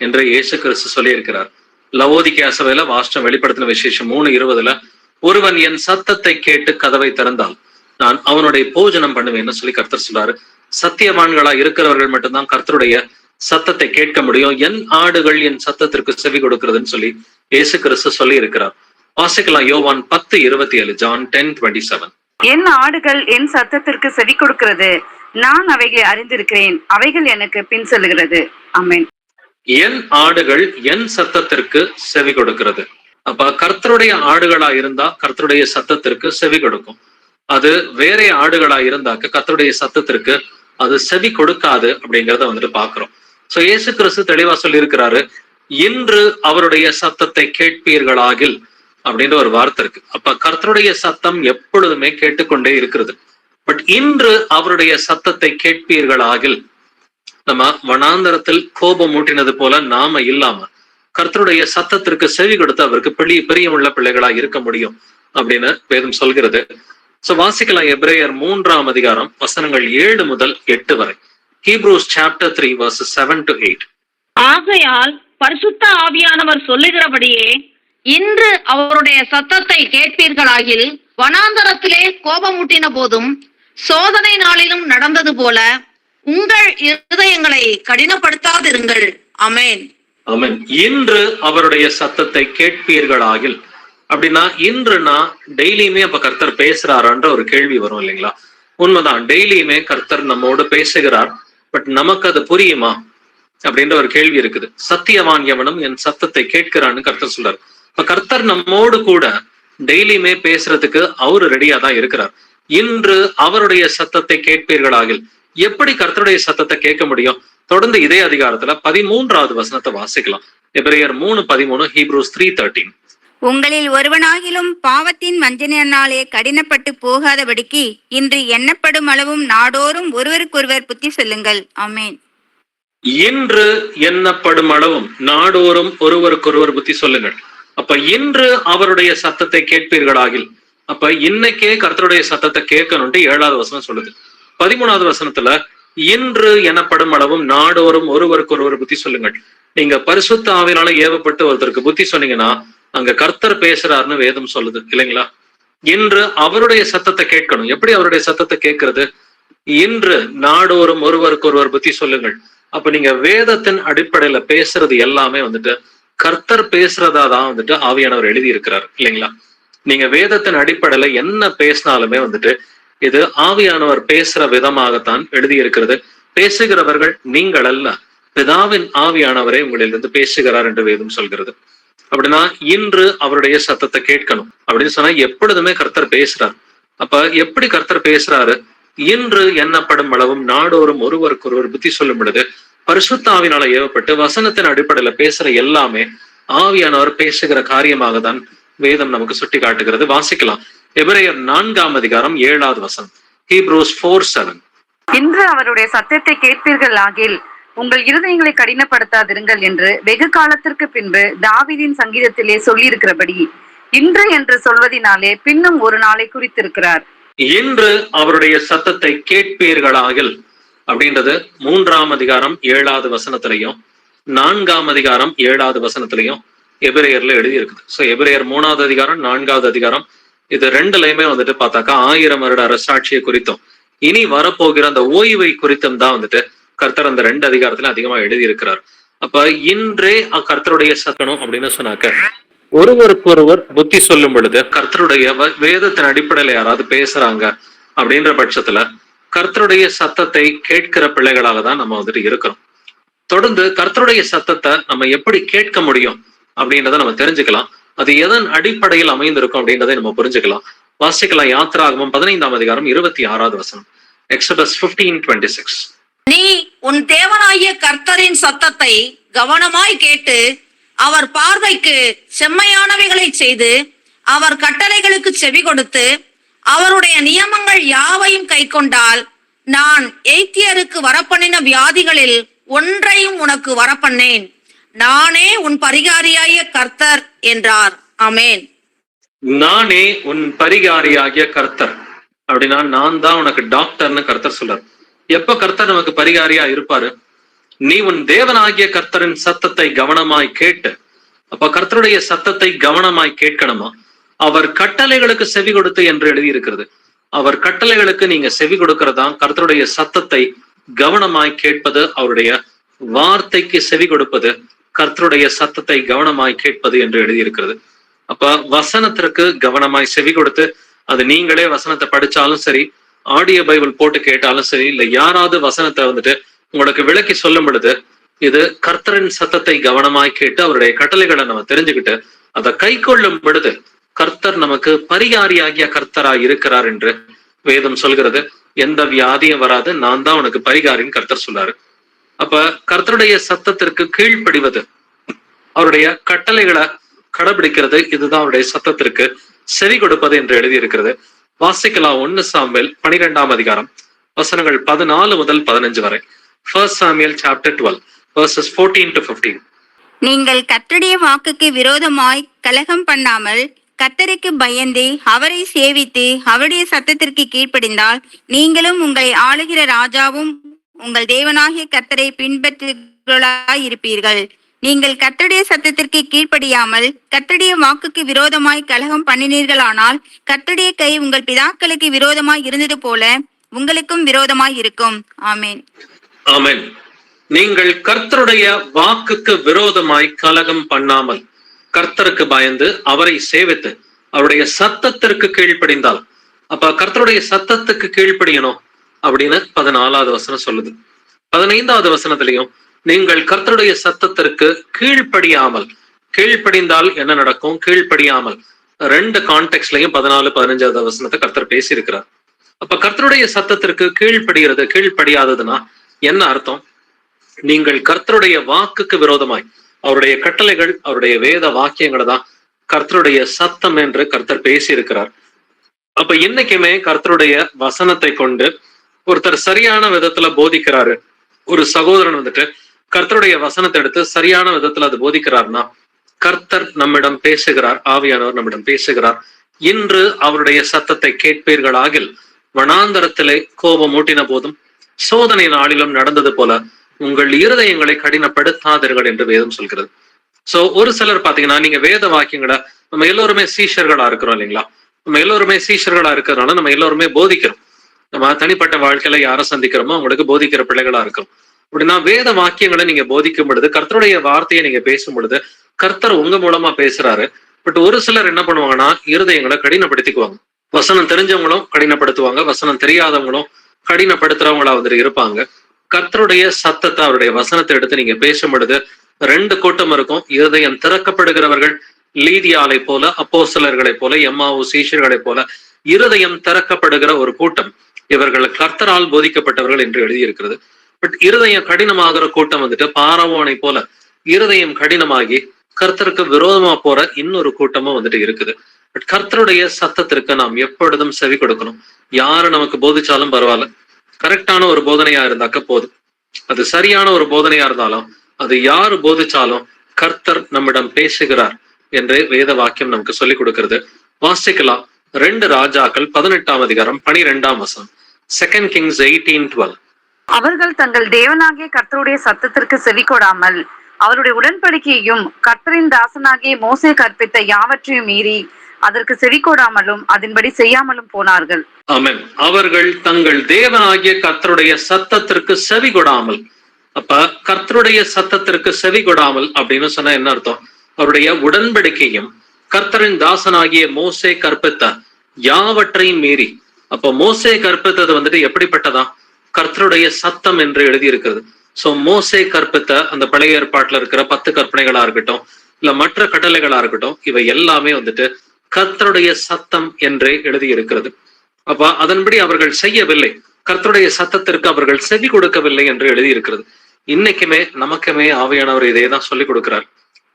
என்று இயேசு கிறிஸ்து சொல்லியிருக்கிறார். லவோதிக்கேயா சபையில வாஸ்டம் வெளிப்படுத்தின விசேஷம் 3:20, ஒருவன் என் சத்தத்தை கேட்டு கதவை திறந்தால் நான் அவனுடைய போஜனம் பண்ணுவேன்னு சொல்லி கர்த்தர் சொல்றாரு. சத்தியவான்களா இருக்கிறவர்கள் மட்டும்தான் கர்த்தருடைய சத்தத்தை கேட்க முடியும். என் ஆடுகள் என் சத்தத்திற்கு செவி கொடுக்கிறதுன்னு சொல்லி இயேசு கிறிஸ்து சொல்லி இருக்கிறார். வாசிக்கலாம் யோவான் 10:27, John 10:27. என் ஆடுகள் என் சத்தத்திற்கு செவி கொடுக்கிறது, நான் அவைகளை அறிந்திருக்கிறேன், அவைகள் எனக்கு பின் செல்லுகிறது. ஆமென். என் ஆடுகள் என் சத்தத்திற்கு செவி கொடுக்கிறது. அப்ப கர்த்தருடைய ஆடுகளா இருந்தா கர்த்தருடைய சத்தத்திற்கு செவி கொடுக்கும். அது வேற ஆடுகளா இருந்தாக்க கர்த்தருடைய சத்தத்திற்கு அது செவி கொடுக்காது அப்படிங்கிறத வந்துட்டு பாக்குறோம். சோ இயேசு கிறிஸ்து தெளிவா சொல்லி இருக்கிறாரு, இன்று அவருடைய சத்தத்தை கேட்பீர்களாகில் அப்படின்ற ஒரு வார்த்தை இருக்கு. அப்ப கர்த்தருடைய சத்தம் எப்பொழுதுமே கேட்டுக்கொண்டே இருக்கிறது. பட் இன்று அவருடைய சத்தத்தை கேட்பீர்களாகில், நம்ம வனாந்தரத்தில் கோபம் ஊட்டினது போல நாம இல்லாம கர்த்தருடைய சத்தத்திற்கு செவி கொடுத்து அவருக்கு பிரியமுள்ள பிள்ளைகளா இருக்க முடியும் அப்படின்னு வேதம் சொல்கிறது. சோ வாசிக்கலாம் எபிரேயர் 3:00 வசனங்கள் 7 முதல் 8 வரை. Hebrews chapter 3 verses 7 to 8. ஆகையால் பரிசுத்த ஆவியானவர் சொல்லுகிறபடியே இன்று அவருடைய சத்தத்தை கேட்பீர்களாகில், வனாந்தரத்திலே கோபமூட்டின போதும் சோதனை நாளிலும் நடந்தது போல உங்கள் இருதயங்களை கடினப்படுத்தாதிருங்கள். ஆமென். ஆமென். இன்று அவருடைய சத்தத்தை கேட்பீர்களாகில் அப்படின்னா, இன்றுனா டெய்லியுமே அப்ப கர்த்தர் பேசுறாரான்ற ஒரு கேள்வி வரும் இல்லைங்களா? உண்மைதான், டெய்லியுமே கர்த்தர் நம்மோடு பேசுகிறார். பட் நமக்கு அது புரியுமா அப்படின்ற ஒரு கேள்வி இருக்குது. சத்தியவான் எவனும் என் சத்தத்தை கேட்கிறான்னு கர்த்தர் சொல்றாரு. இப்ப கர்த்தர் நம்மோடு கூட டெய்லியுமே பேசுறதுக்கு அவரு ரெடியா தான் இருக்கிறார். இன்று அவருடைய சத்தத்தை கேட்பீர்களாகில், எப்படி கர்த்தருடைய சத்தத்தை கேட்க முடியும்? தொடர்ந்து இதே அதிகாரத்துல 13வது வசனத்தை வாசிக்கலாம். எபிரேயர் 3:13, Hebrews 3:13. உங்களில் ஒருவனாகிலும் பாவத்தின் வஞ்சனையினாலே கடினப்பட்டு போகாதபடிக்கு இன்று எண்ணப்படும் அளவும் நாடோறும் ஒருவருக்கொருவர் புத்தி சொல்லுங்கள். ஆமென். இன்று எண்ணப்படும் அளவும் நாடோறும் ஒருவருக்கொருவர் புத்தி சொல்லுங்கள். அப்ப இன்று அவருடைய சத்தத்தை கேட்பீர்களாகில், அப்ப இன்னைக்கே கர்த்தருடைய சத்தத்தை கேட்கணும்ட்டு 7வது வசனம் சொல்லுது. 13வது வசனத்துல இன்று எனப்படும் அளவும் நாடோறும் ஒருவருக்கொருவர் புத்தி சொல்லுங்கள். நீங்க பரிசுத்த ஆவியினால ஏவப்பட்டு ஒருத்தருக்கு புத்தி சொன்னீங்கன்னா அங்க கர்த்தர் பேசுறாருன்னு வேதம் சொல்லுது இல்லைங்களா? இன்று அவருடைய சத்தத்தை கேட்கணும். எப்படி அவருடைய சத்தத்தை கேட்கறது? இன்று நாடோறும் ஒருவருக்கொருவர் புத்தி சொல்லுங்கள். அப்ப நீங்க வேதத்தின் அடிப்படையில பேசுறது எல்லாமே வந்துட்டு கர்த்தர் பேசுறதா தான் வந்துட்டு ஆவியானவர் எழுதி இருக்கிறார் இல்லைங்களா? நீங்க வேதத்தின் அடிப்படையில என்ன பேசினாலுமே வந்துட்டு இது ஆவியானவர் பேசுற விதமாகத்தான் எழுதி இருக்கிறது. பேசுகிறவர்கள் நீங்கள் அல்ல, பிதாவின் ஆவியானவரே உங்களிலிருந்து பேசுகிறார் என்று வேதம் சொல்கிறது. அப்படின்னா இன்று அவருடைய சத்தத்தை கேட்கணும் அப்படின்னு சொன்னா எப்பொழுதுமே கர்த்தர் பேசுறார். அப்ப எப்படி கர்த்தர் பேசுறாரு? இன்று எண்ணப்படும் அளவும் நாடோறும் ஒருவருக்கொருவர் புத்தி சொல்லும் பொழுது பரிசுத்த ஆவியினால ஏவப்பட்டு வசனத்தின் அடிப்படையில பேசுற எல்லாமே ஆவியானவர் பேசுகிற காரியமாக தான் வேதம் நமக்கு சுட்டி காட்டுகிறது. வாசிக்கலாம் எபிரேயர் 4:7 வசனம், Hebrews 4:7. இன்று அவருடைய சத்தத்தை கேட்பீர்கள் ஆகில் உங்கள் இருதயங்களை கடினப்படுத்தாதிருங்கள் என்று வெகு காலத்திற்கு பின்பு தாவீதின் சங்கீதத்திலே சொல்லி இருக்கிறபடி இன்று என்று சொல்வதினாலே பின்னும் ஒரு நாளை குறித்திருக்கிறார். இன்று அவருடைய சத்தத்தை கேட்பீர்களாகில் அப்படின்றது 3:7 வசனத்திலையும் 4:7 வசனத்திலையும் எபிரேயர்ல எழுதி இருக்குது. சோ எபிரேயர் 3வது 4வது இது ரெண்டுலயுமே வந்துட்டு பார்த்தாக்கா 1000 வருட அரசாட்சியை குறித்தும் இனி வரப்போகிற அந்த ஓய்வை குறித்தும் தான் வந்துட்டு கர்த்தர் அந்த 2 அதிகாரத்துல அதிகமா எழுதியிருக்கிறார். அப்ப இன்றே கர்த்தருடைய சத்தனம் அப்படின்னு சொன்னாக்க ஒருவருக்கு ஒருவர் புத்தி சொல்லும் பொழுது கர்த்தருடைய வேதத்தின் அடிப்படையில யாராவது பேசுறாங்க அப்படின்ற பட்சத்துல கர்த்தருடைய சத்தத்தை கேட்கிற பிள்ளைகளாக தான் நம்ம வந்துட்டு இருக்கிறோம். தொடர்ந்து கர்த்தருடைய சத்தத்தை நம்ம எப்படி கேட்க முடியும் அப்படின்றத நம்ம தெரிஞ்சுக்கலாம். அது எதன் அடிப்படையில் அமைந்திருக்கும் அப்படின்றதை நம்ம புரிஞ்சுக்கலாம். வாசிக்கலாம் யாத்திராகமம் 15ஆம் அதிகாரம் 26வது வசனம். எக்ஸோடஸ் 15:26. நீ உன் தேவனாகிய கர்த்தரின் சத்தத்தை கவனமாய் கேட்டு அவர் பார்வைக்கு செம்மையானவைகளை செய்து அவர் கட்டளைகளுக்கு செவி கொடுத்து அவருடைய நியமங்கள் யாவையும் கைக்கொண்டால் நான் எய்த்தியருக்கு வரப்பண்ணின வியாதிகளில் ஒன்றையும் உனக்கு வரப்பண்ணேன். நானே உன் பரிகாரியாகிய கர்த்தர் என்றார். ஆமென். நானே உன் பரிகாரியாகிய கர்த்தர் அப்படின்னா நான் தான் உனக்கு டாக்டர்னு கர்த்தர் சொல்றார். எப்ப கர்த்தர் நமக்கு பரிகாரியா இருப்பாரு? நீ உன் தேவனாகிய கர்த்தரின் சத்தத்தை கவனமாய் கேட்டு. அப்ப கர்த்தருடைய சத்தத்தை கவனமாய் கேட்கணுமா? அவர் கட்டளைகளுக்கு செவி கொடுத்து என்று எழுதியிருக்கிறது. அவர் கட்டளைகளுக்கு நீங்க செவி கொடுக்கறதா கர்த்தருடைய சத்தத்தை கவனமாய் கேட்பது, அவருடைய வார்த்தைக்கு செவி கொடுப்பது, கர்த்தருடைய சத்தத்தை கவனமாய் கேட்பது என்று எழுதியிருக்கிறது. அப்ப வசனத்திற்கு கவனமாய் செவி கொடுத்து, அது நீங்களே வசனத்தை படிச்சாலும் சரி, ஆடியோ பைபிள் போட்டு கேட்டாலும் சரி, இல்ல யாராவது வசனத்தை வந்துட்டு உங்களுக்கு விளக்கி சொல்லும் பொழுது இது கர்த்தரின் சத்தத்தை கவனமாய் கேட்டு அவருடைய கட்டளைகளை நம்ம தெரிஞ்சுக்கிட்டு அதை கை கொள்ளும் பொழுது கர்த்தர் நமக்கு பரிகாரியாகிய கர்த்தராய் இருக்கிறார் என்று வேதம் சொல்கிறது. எந்த வியாதியும் வராது, நான் தான் உனக்கு பரிகாரின்னு கர்த்தர் சொல்றாரு. அப்ப கர்த்தருடைய சத்தத்திற்கு கீழ்ப்படிவது, அவருடைய கட்டளைகளை கடைபிடிக்கிறது, இதுதான் அவருடைய சத்தத்திற்கு செவி கொடுப்பது என்று எழுதியிருக்கிறது. வாசிக்கலாம் 1 சாமுவேல் 12ஆம் அதிகாரம் வசனங்கள் 14 முதல் 15 வரை. 1 Samuel chapter 12 verses 14 to 15. நீங்கள் கர்த்தருடைய வாக்குக்கு விரோதமாய் கலகம் பண்ணாமல் கர்த்தருக்கு பயந்து அவரை சேவித்து அவருடைய சத்தத்திற்கு கீழ்ப்படிந்தால் நீங்களும் உங்களை ஆளுகிற ராஜாவும் உங்கள் தேவனாகிய கர்த்தரை பின்பற்றுகளாய் இருப்பீர்கள். நீங்கள் கர்த்தருடைய சத்தத்திற்கு கீழ்ப்படியாமல் கர்த்தருடைய வாக்குக்கு விரோதமாய் கலகம் பண்ணினீர்களானால் கர்த்தருடைய கை உங்கள் பிதாக்களுக்கு விரோதமாய் இருந்தது போல உங்களுக்கும் விரோதமாய் இருக்கும். ஆமென். ஆமென். நீங்கள் கர்த்தருடைய வாக்குக்கு விரோதமாய் கலகம் பண்ணாமல் கர்த்தருக்கு பயந்து அவரை சேவித்து அவருடைய சத்தத்திற்கு கீழ்ப்படிந்தால், அப்ப கர்த்தருடைய சத்தத்துக்கு கீழ்ப்படியணும் அப்படின்னு 14வது வசனம் சொல்லுது. 15வது வசனத்திலையும் நீங்கள் கர்த்தருடைய சத்தத்திற்கு கீழ்ப்படியாமல், கீழ்ப்படிந்தால் என்ன நடக்கும், கீழ்ப்படியாமல், 2 கான்டெக்ட்லயும் 14, 15வது வசனத்தை கர்த்தர் பேசியிருக்கிறார். அப்ப கர்த்தருடைய சத்தத்திற்கு கீழ்ப்படுகிறது, கீழ்ப்படியாததுன்னா என்ன அர்த்தம்? நீங்கள் கர்த்தருடைய வாக்குக்கு விரோதமாய், அவருடைய கட்டளைகள், அவருடைய வேத வாக்கியங்களை தான் கர்த்தருடைய சத்தம் என்று கர்த்தர் பேசியிருக்கிறார். அப்ப இன்னைக்குமே கர்த்தருடைய வசனத்தை கொண்டு ஒருத்தர் சரியான விதத்துல போதிக்கிறாரு, ஒரு சகோதரன் வந்துட்டு கர்த்தருடைய வசனத்தை எடுத்து சரியான விதத்துல அது போதிக்கிறார்னா கர்த்தர் நம்மிடம் பேசுகிறார், ஆவியானவர் நம்மிடம் பேசுகிறார். இன்று அவருடைய சத்தத்தை கேட்பீர்களாகில் வனாந்தரத்திலே கோபம் ஊட்டின போதும் சோதனை நாளிலும் நடந்தது போல உங்கள் இருதயங்களை கடினப்படுத்தாதீர்கள் என்று வேதம் சொல்கிறது. சோ ஒரு சிலர் பாத்தீங்கன்னா, நீங்க வேத வாக்கியங்களை, நம்ம எல்லோருமே சீஷர்களா இருக்கிறோம் இல்லைங்களா? நம்ம எல்லோருமே சீஷர்களா இருக்கிறதுனால நம்ம எல்லோருமே போதிக்கிறோம். நம்ம தனிப்பட்ட வாழ்க்கையில யாரை சந்திக்கிறோமோ அவங்களுக்கு போதிக்கிற பிள்ளைகளா இருக்கும். அப்படின்னா வேத வாக்கியங்களை நீங்க போதிக்கும் பொழுது, கர்த்தருடைய வார்த்தையை நீங்க பேசும் பொழுது கர்த்தர் உங்க மூலமா பேசுறாரு. பட் ஒரு சிலர் என்ன பண்ணுவாங்கன்னா, இருதயங்களை கடினப்படுத்திக்குவாங்க. வசனம் தெரிஞ்சவங்களும் கடினப்படுத்துவாங்க, வசனம் தெரியாதவங்களும் கடினப்படுத்துறவங்களா வந்துட்டு இருப்பாங்க. கர்த்தருடைய சத்தத்தை, அவருடைய வசனத்தை எடுத்து நீங்க பேசும் பொழுது 2 கூட்டம் இருக்கும். இருதயம் திறக்கப்படுகிறவர்கள், லீதியாலை போல, அப்போஸ்தலர்களை போல, எம்மாவு சீஷர்களை போல இருதயம் திறக்கப்படுகிற ஒரு கூட்டம். இவர்கள் கர்த்தரால் போதிக்கப்பட்டவர்கள் என்று எழுதியிருக்கிறது. பட் இருதயம் கடினமாகிற கூட்டம் வந்துட்டு பாரவோனை போல இருதயம் கடினமாகி கர்த்தருக்கு விரோதமா போற இன்னொரு கூட்டமும் வந்துட்டு இருக்குது. பட் கர்த்தருடைய சத்தத்திற்கு நாம் எப்பொழுதும் செவி கொடுக்கணும். யாரு நமக்கு போதிச்சாலும் பரவாயில்ல, கரெக்டான ஒரு போதனையா இருந்தாக்க போதும். அது சரியான ஒரு போதனையா இருந்தாலும், அது யாரு போதிச்சாலும் கர்த்தர் நம்மிடம் பேசுகிறார் என்று வேத வாக்கியம் நமக்கு சொல்லிக் கொடுக்கிறது. வாசிக்கலாம் 2 ராஜாக்கள் 18ஆம் அதிகாரம் 12ஆம் வசனம். 2 Kings 18:12. அவர்கள் தங்கள் தேவனாகிய கர்த்தருடைய சத்தத்திற்கு செவி கொடாமல் அவருடைய உடன்படிக்கையையும் கர்த்தரின் தாசனாகிய மோசே கற்பித்த யாவற்றையும் மீறி அதற்கு செவிகொடாமலும் அதன்படி செய்யாமலும் போனார்கள். ஆமென். அவர்கள் தங்கள் தேவனாகிய கர்த்தருடைய சத்தத்திற்கு செவி கொடாமல், அப்ப கர்த்தருடைய சத்தத்திற்கு செவி கொடாமல் அப்படின்னு சொன்னா என்ன அர்த்தம்? அவருடைய உடன்படிக்கையும் கர்த்தரின் தாசனாகிய மோசே கற்பித்த யாவற்றையும் மீறி. அப்ப மோசே கற்பித்தது வந்துட்டு எப்படிப்பட்டதா? கர்த்தருடைய சத்தம் என்று எழுதி இருக்கிறது. சோ மோசே கற்பித்த அந்த பழைய ஏற்பாட்டுல இருக்கிற 10 கற்பனைகளா இருக்கட்டும், இல்ல மற்ற கட்டளைகளா இருக்கட்டும், இவை எல்லாமே வந்துட்டு கர்த்தருடைய சத்தம் என்றே எழுதி இருக்கிறது. அப்ப அதன்படி அவர்கள் செய்யவில்லை, கர்த்தருடைய சத்தத்திற்கு அவர்கள் செவி கொடுக்கவில்லை என்று எழுதி இருக்கிறது. இன்னைக்குமே நமக்குமே ஆவியானவர் இதே தான் சொல்லி கொடுக்கிறார்.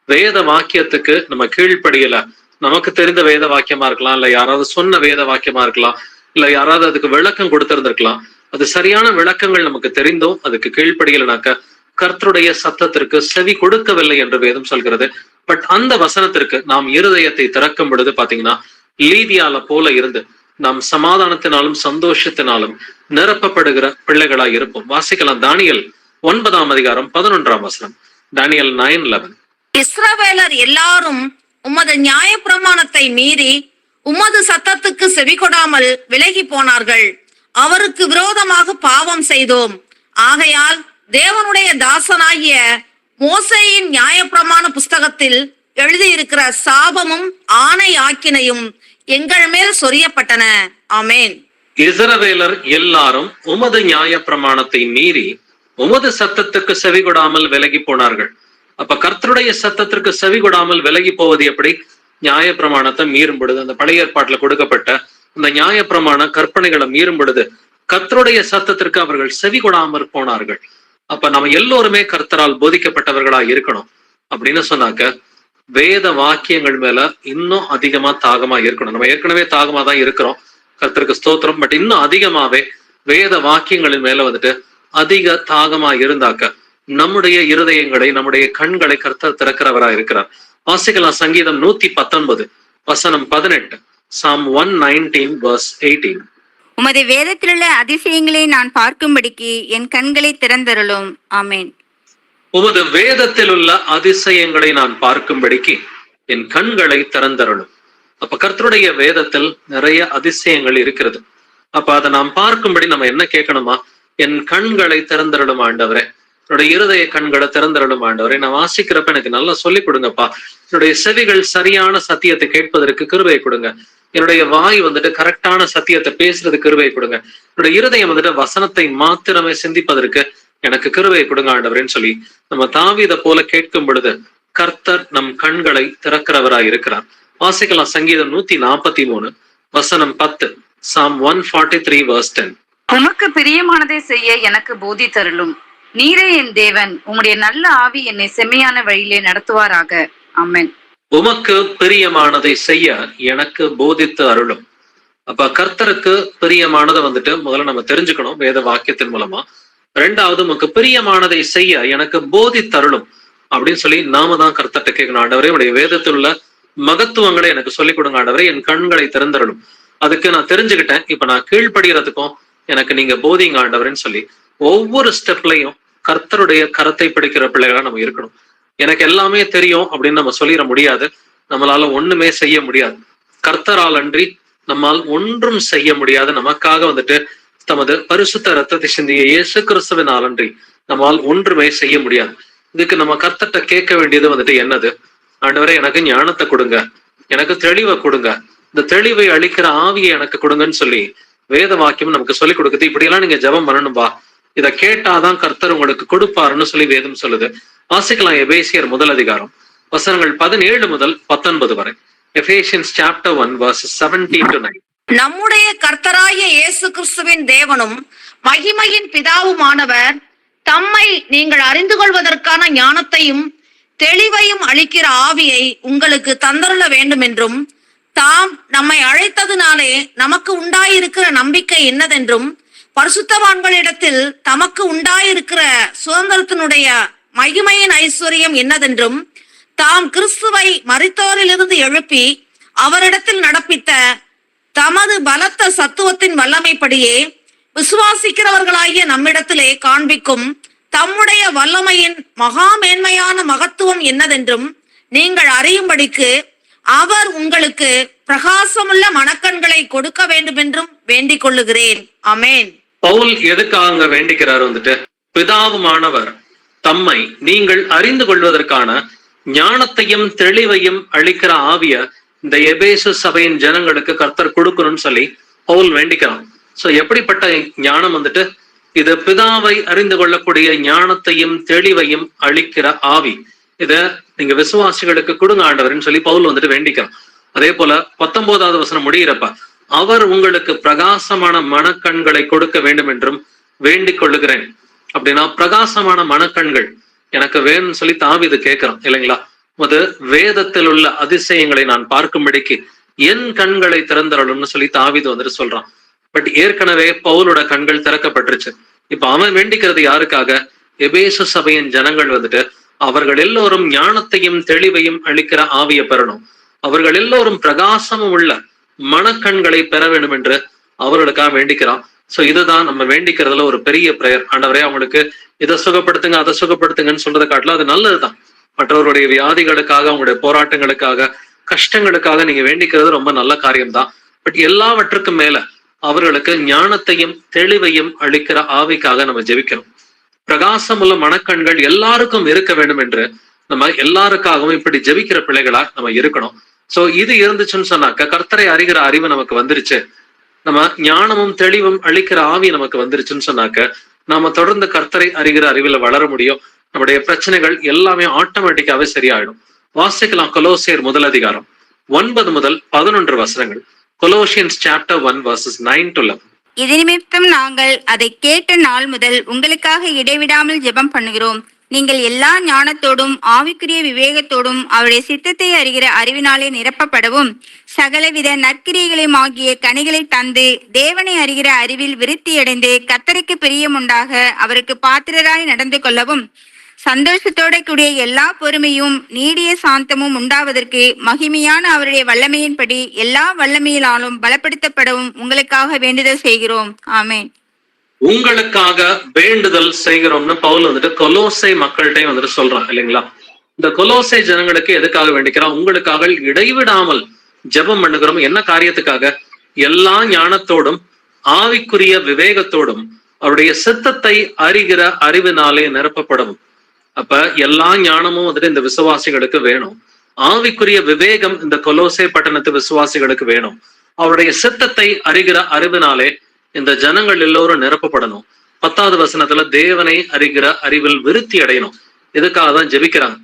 வேத வாக்கியத்துக்கு நம்ம கீழ்ப்படியல, நமக்கு தெரிந்த வேத வாக்கியமா இருக்கலாம், இல்ல யாராவது சொன்ன வேத வாக்கியமா இருக்கலாம், இல்ல யாராவது அதுக்கு விளக்கம் கொடுத்திருந்திருக்கலாம். அது சரியான விளக்கங்கள் நமக்கு தெரிந்தோம், அதுக்கு கீழ்ப்படியலனாக்க கர்த்தருடைய சத்தத்திற்கு செவி கொடுக்கவில்லை என்று வேதம் சொல்கிறது. பட் அந்த வசனத்திற்கு நாம் இருதயத்தை திறக்கும் பொழுது பாத்தீங்கன்னா லீதியால போல இருந்து நாம் சமாதானத்தினாலும் சந்தோஷத்தினாலும் நிரப்பப்படுகிற பிள்ளைகளாய் இருப்போம். வாசிக்கலாம் தானியேல் 9ஆம் அதிகாரம் 11ஆம் வசனம். தானியேல் 9:11. இஸ்ரவேலர் எல்லாரும் உமது நியாய பிரமாணத்தை மீறி உமது சத்தத்துக்கு செவிகொடாமல் விலகி போனார்கள். அவருக்கு விரோதமாக பாவம் செய்தோம். ஆகையால் தேவனுடைய தாசனாகிய மோசேயின் நியாயப்பிரமாண புஸ்தகத்தில் எழுதியிருக்கிற சாபமும் ஆணை ஆக்கினையும் எங்கள் மேல் சொரியப்பட்டன. ஆமேன். இஸ்ரவேலர் எல்லாரும் உமது நியாய பிரமாணத்தை மீறி உமது சத்தத்துக்கு செவி கொடாமல் விலகி போனார்கள். அப்ப கர்த்தருடைய சத்தத்திற்கு செவி கொடாமல் விலகி போவது எப்படி? நியாய பிரமாணத்தை மீறும் பொழுது, அந்த பழைய ஏற்பாட்டுல கொடுக்கப்பட்ட அந்த நியாய பிரமாண கற்பனைகளை மீறும் பொழுது கர்த்தருடைய சத்தத்திற்கு அவர்கள் செவி கொடாமல் போனார்கள். அப்ப நம்ம எல்லோருமே கர்த்தரால் போதிக்கப்பட்டவர்களா இருக்கணும். அப்படின்னு சொன்னாக்க வேத வாக்கியங்கள் மேல இன்னும் அதிகமா தாகமா இருக்கணும். நம்ம ஏற்கனவே தாகமா தான் இருக்கிறோம், கர்த்தருக்கு ஸ்தோத்திரம். பட் இன்னும் அதிகமாவே வேத வாக்கியங்களின் மேல வந்துட்டு அதிக தாகமா இருந்தாக்க நம்முடைய இருதயங்களை, நம்முடைய கண்களை கர்த்தர் திறக்கிறவரா இருக்கிறார். வாசிக்கலாம் சங்கீதம் 119 வசனம் 18. Psalm 119 verse 18. உமது வேதத்திலுள்ள அதிசயங்களை நான் பார்க்கும்படிக்கு என் கண்களை திறந்தருளும். ஆமேன். உமது வேதத்தில் உள்ள அதிசயங்களை நான் பார்க்கும்படிக்கு என் கண்களை திறந்தருளும். அப்ப கர்த்தருடைய வேதத்தில் நிறைய அதிசயங்கள் இருக்கிறது. அப்ப அதை நாம் பார்க்கும்படி நம்ம என்ன கேட்கணுமா? என் கண்களை திறந்தருளும் ஆண்டவரே, என்னுடைய இருதய கண்களை திறந்தருளும் ஆண்டவரே. நான் வாசிக்கிறப்ப எனக்கு நல்லா சொல்லி கொடுங்கப்பா. என்னுடைய செவிகள் சரியான சத்தியத்தை கேட்பதற்கு கிருபையை கொடுங்க. என்னுடைய வாய் வந்துட்டு கரெக்டான சத்தியத்தை பேசுறதுக்கு கிருபையை கொடுங்க. என்னுடைய இருதயம் வந்துட்டு வசனத்தை மாத்திரமே சிந்திப்பதற்கு எனக்கு கிருபையை கொடுங்க ஆண்டவரேன்னு சொல்லி நம்ம தாவீதை போல கேட்கும் பொழுது கர்த்தர் நம் கண்களை திறக்கிறவராய் இருக்கிறார். வாசிக்கலாம் சங்கீதம் 143 வசனம் 10. Psalm 143 verse 10. உமக்கு பிரியமானதை செய்ய எனக்கு போதித்தருளும். நீரே என் தேவன், உம்முடைய நல்ல ஆவி என்னை செம்மையான வழியிலே நடத்துவாராக. ஆமென். உமக்கு பிரியமானதை செய்ய எனக்கு போதித்து அருளும். அப்ப கர்த்தருக்கு பிரியமானதை வந்துட்டு முதல்ல நம்ம தெரிஞ்சுக்கணும் வேத வாக்கியத்தின் மூலமா. ரெண்டாவது, உமக்கு பிரியமானதை செய்ய எனக்கு போதித்தருளும் அப்படின்னு சொல்லி நாம தான் கர்த்தர்ட்ட கேட்கணும். ஆண்டவரே, உடைய வேதத்தில் உள்ள மகத்துவங்களை எனக்கு சொல்லிக் கொடுங்க ஆண்டவரே, என் கண்களை திறந்தருளும். அதுக்கு நான் தெரிஞ்சுக்கிட்டேன், இப்ப நான் கீழ்ப்படுகிறதுக்கும் எனக்கு நீங்க போதிங்க ஆண்டவரேன்னு சொல்லி ஒவ்வொரு ஸ்டெப்லையும் கர்த்தருடைய கரத்தை பிடிக்கிற பிள்ளைகளா நம்ம இருக்கணும். எனக்கு எல்லாமே தெரியும் அப்படின்னு நம்ம சொல்லிட முடியாது. நம்மளால ஒண்ணுமே செய்ய முடியாது. கர்த்தரால் அன்றி நம்மால் ஒன்றும் செய்ய முடியாது. நமக்காக வந்துட்டு தமது பரிசுத்த ரத்தத்தை சிந்திய இயேசு கிறிஸ்துவினால் அன்றி நம்மால் ஒன்றுமே செய்ய முடியாது. இதுக்கு நம்ம கர்த்தர்ட்ட கேட்க வேண்டியது வந்துட்டு என்னது? ஆண்டவரே, எனக்கு ஞானத்தை கொடுங்க, எனக்கு தெளிவை கொடுங்க, இந்த தெளிவை அளிக்கிற ஆவியை எனக்கு கொடுங்கன்னு சொல்லி வேத வாக்கியம் நமக்கு சொல்லிக் கொடுக்குது. இப்படியெல்லாம் நீங்க ஜெபம் பண்ணணும்பா, இதை கேட்டாதான் கர்த்தர் உங்களுக்கு கொடுப்பாருன்னு சொல்லி வேதம் சொல்லுது. வாசிக்கலாம் எபேசியர் 1 அதிகாரம் வசனங்கள் 17 முதல் 19 வரை. Ephesians chapter 1 verses 17 to 9. நம்முடைய கர்த்தராகிய இயேசு கிறிஸ்துவின் தேவனும் மகிமையின் பிதாவுமானவர் தம்மை நீங்கள் அறிந்து கொள்வதற்கான ஞானத்தையும் தெளிவையும் அளிக்கிற ஆவியை உங்களுக்கு தந்தருள வேண்டும் என்றும், தாம் நம்மை அழைத்ததினாலே நமக்கு உண்டாயிருக்கிற நம்பிக்கை என்னதென்றும், பரிசுத்தவான்களிடத்தில் தமக்கு உண்டாயிருக்கிற சுதந்திரத்தினுடைய மகிமையின் ஐஸ்வர்யம் என்னதென்றும், தாம் கிறிஸ்துவை மரித்தோரிலிருந்து எழுப்பி அவரிடத்தில் நடப்பித்த தமது பலத்த சத்துவத்தின் வல்லமைப்படியே விசுவாசிக்கிறவர்களாகிய நம்மிடத்திலே காண்பிக்கும் தம்முடைய வல்லமையின் மகா மேன்மையான மகத்துவம் என்னதென்றும் நீங்கள் அறியும்படிக்கு அவர் உங்களுக்கு பிரகாசமுள்ள மனக்கண்களை கொடுக்க வேண்டும் என்றும் வேண்டிக் கொள்ளுகிறேன். ஆமென். பவுல் எதுக்காக அங்க வேண்டிக்கிறார் வந்துட்டு, பிதாவுமானவர் தம்மை நீங்கள் அறிந்து கொள்வதற்கான ஞானத்தையும் தெளிவையும் அளிக்கிற ஆவிய இந்த எபேசு சபையின் ஜனங்களுக்கு கர்த்தர் கொடுக்கணும்னு சொல்லி பவுல் வேண்டிக்கிறான். சோ எப்படிப்பட்ட ஞானம் வந்துட்டு, இது பிதாவை அறிந்து கொள்ளக்கூடிய ஞானத்தையும் தெளிவையும் அளிக்கிற ஆவி, இத நீங்க விசுவாசிகளுக்கு கொடுங்க ஆண்டவர்னு சொல்லி பவுல் வந்துட்டு வேண்டிக்கிறான். அதே போல 19வது வசனம் முடிகிறப்ப, அவர் உங்களுக்கு பிரகாசமான மனக்கண்களை கொடுக்க வேண்டும் என்றும் வேண்டிக் கொள்ளுகிறேன். அப்படின்னா பிரகாசமான மனக்கண்கள் எனக்கு வேணும்னு சொல்லி தாவீது கேட்கிறான் இல்லைங்களா. அது வேதத்தில் உள்ள அதிசயங்களை நான் பார்க்கும்படிக்கு என் கண்களை திறந்தருளும்னு சொல்லி தாவீது வந்துட்டு சொல்றான். பட் ஏற்கனவே பவுலோட கண்கள் திறக்கப்பட்டுருச்சு. இப்ப அவன் வேண்டிக்கிறது யாருக்காக? எபேசு சபையின் ஜனங்கள் வந்துட்டு அவர்கள் எல்லோரும் ஞானத்தையும் தெளிவையும் அளிக்கிற ஆவியை பெறணும், அவர்கள் எல்லோரும் பிரகாசமும் உள்ள மனக்கண்களை பெற வேண்டும் என்று அவர்களுக்காக வேண்டிக்கிறான். சோ இதுதான் நம்ம வேண்டிக்கிறதுல ஒரு பெரிய பிரேயர். ஆண்டவரே அவங்களுக்கு இதை சுகப்படுத்துங்க அதை சுகப்படுத்துங்கன்னு சொல்றதை காட்டலாம், அது நல்லதுதான். மற்றவருடைய வியாதிகளுக்காக, அவங்களுடைய போராட்டங்களுக்காக, கஷ்டங்களுக்காக நீங்க வேண்டிக்கிறது ரொம்ப நல்ல காரியம்தான். பட் எல்லாவற்றுக்கும் மேல அவர்களுக்கு ஞானத்தையும் தெளிவையும் அளிக்கிற ஆவிக்காக நம்ம ஜெபிக்கணும். பிரகாசமுள்ள மனக்கண்கள் எல்லாருக்கும் இருக்க வேண்டும் என்று நம்ம எல்லாருக்காகவும் இப்படி ஜெபிக்கிற பிள்ளைகளா நம்ம இருக்கணும். சோ இது இருந்துச்சுன்னு சொன்னாக்க கர்த்தரை அறிகிற அறிவு நமக்கு வந்துருச்சு, நம்ம ஞானமும் தெளிவும் அளிக்கிற ஆவி நமக்கு வந்துருச்சுன்னு சொன்னாக்க நாம தொடர்ந்து கர்த்தரை அறிகிற அறிவுல வளர முடியும். நம்முடைய பிரச்சனைகள் எல்லாமே ஆட்டோமேட்டிக்காவே சரியாயிடும். வாசிக்கலாம் கொலோசியர் 1 அதிகாரம் 9 முதல் 11 வசனங்கள். Colossians chapter 1 verses 9 to 11. இது நிமித்தம் நாங்கள் அதை கேட்ட நாள் முதல் உங்களுக்காக இடைவிடாமல் ஜெபம் பண்ணுகிறோம். நீங்கள் எல்லா ஞானத்தோடும் ஆவிக்குரிய விவேகத்தோடும் அவருடைய சித்தத்தை அறிகிற அறிவினாலே நிரப்பப்படவும், சகலவித நற்கிரியைகளையும் ஆகிய கனிகளை தந்து தேவனை அறிகிற அறிவில் விருத்தியடைந்து கர்த்தருக்கு பிரியமுண்டாக அவருக்கு பாத்திரராய் நடந்து கொள்ளவும், சந்தோஷத்தோட கூடிய எல்லா பொறுமையும் நீடிய சாந்தமும் உண்டாவதற்கு மகிமையான அவருடைய வல்லமையின்படி எல்லா வல்லமையிலாலும் பலப்படுத்தப்படவும் உங்களுக்காக வேண்டுதல் செய்கிறோம். ஆமென். உங்களுக்காக வேண்டுதல் செய்கிறோம்னு பவுல் வந்துட்டு கொலோசை மக்கள்கிட்டையும் வந்துட்டு சொல்றான் இல்லைங்களா. இந்த கொலோசை ஜனங்களுக்கு எதுக்காக வேண்டிக்கிறான்? உங்களுக்காக இடைவிடாமல் ஜெபம் பண்ணுகிறோம். என்ன காரியத்துக்காக? எல்லா ஞானத்தோடும் ஆவிக்குரிய விவேகத்தோடும் அவருடைய சித்தத்தை அறிகிற அறிவினாலே நிரப்பப்படவும். அப்ப எல்லா ஞானமும் வந்துட்டு இந்த விசுவாசிகளுக்கு வேணும், ஆவிக்குரிய விவேகம் இந்த கொலோசை பட்டணத்து விசுவாசிகளுக்கு வேணும், அவருடைய சித்தத்தை அறிகிற அறிவினாலே இந்த ஜனங்கள் எல்லோரும் நிரப்பப்படணும். 10வது வசனத்துல தேவனை அறிகிற அறிவில் விருத்தி அடையணும். இதுக்காக தான் ஜெபிக்கிறாங்க.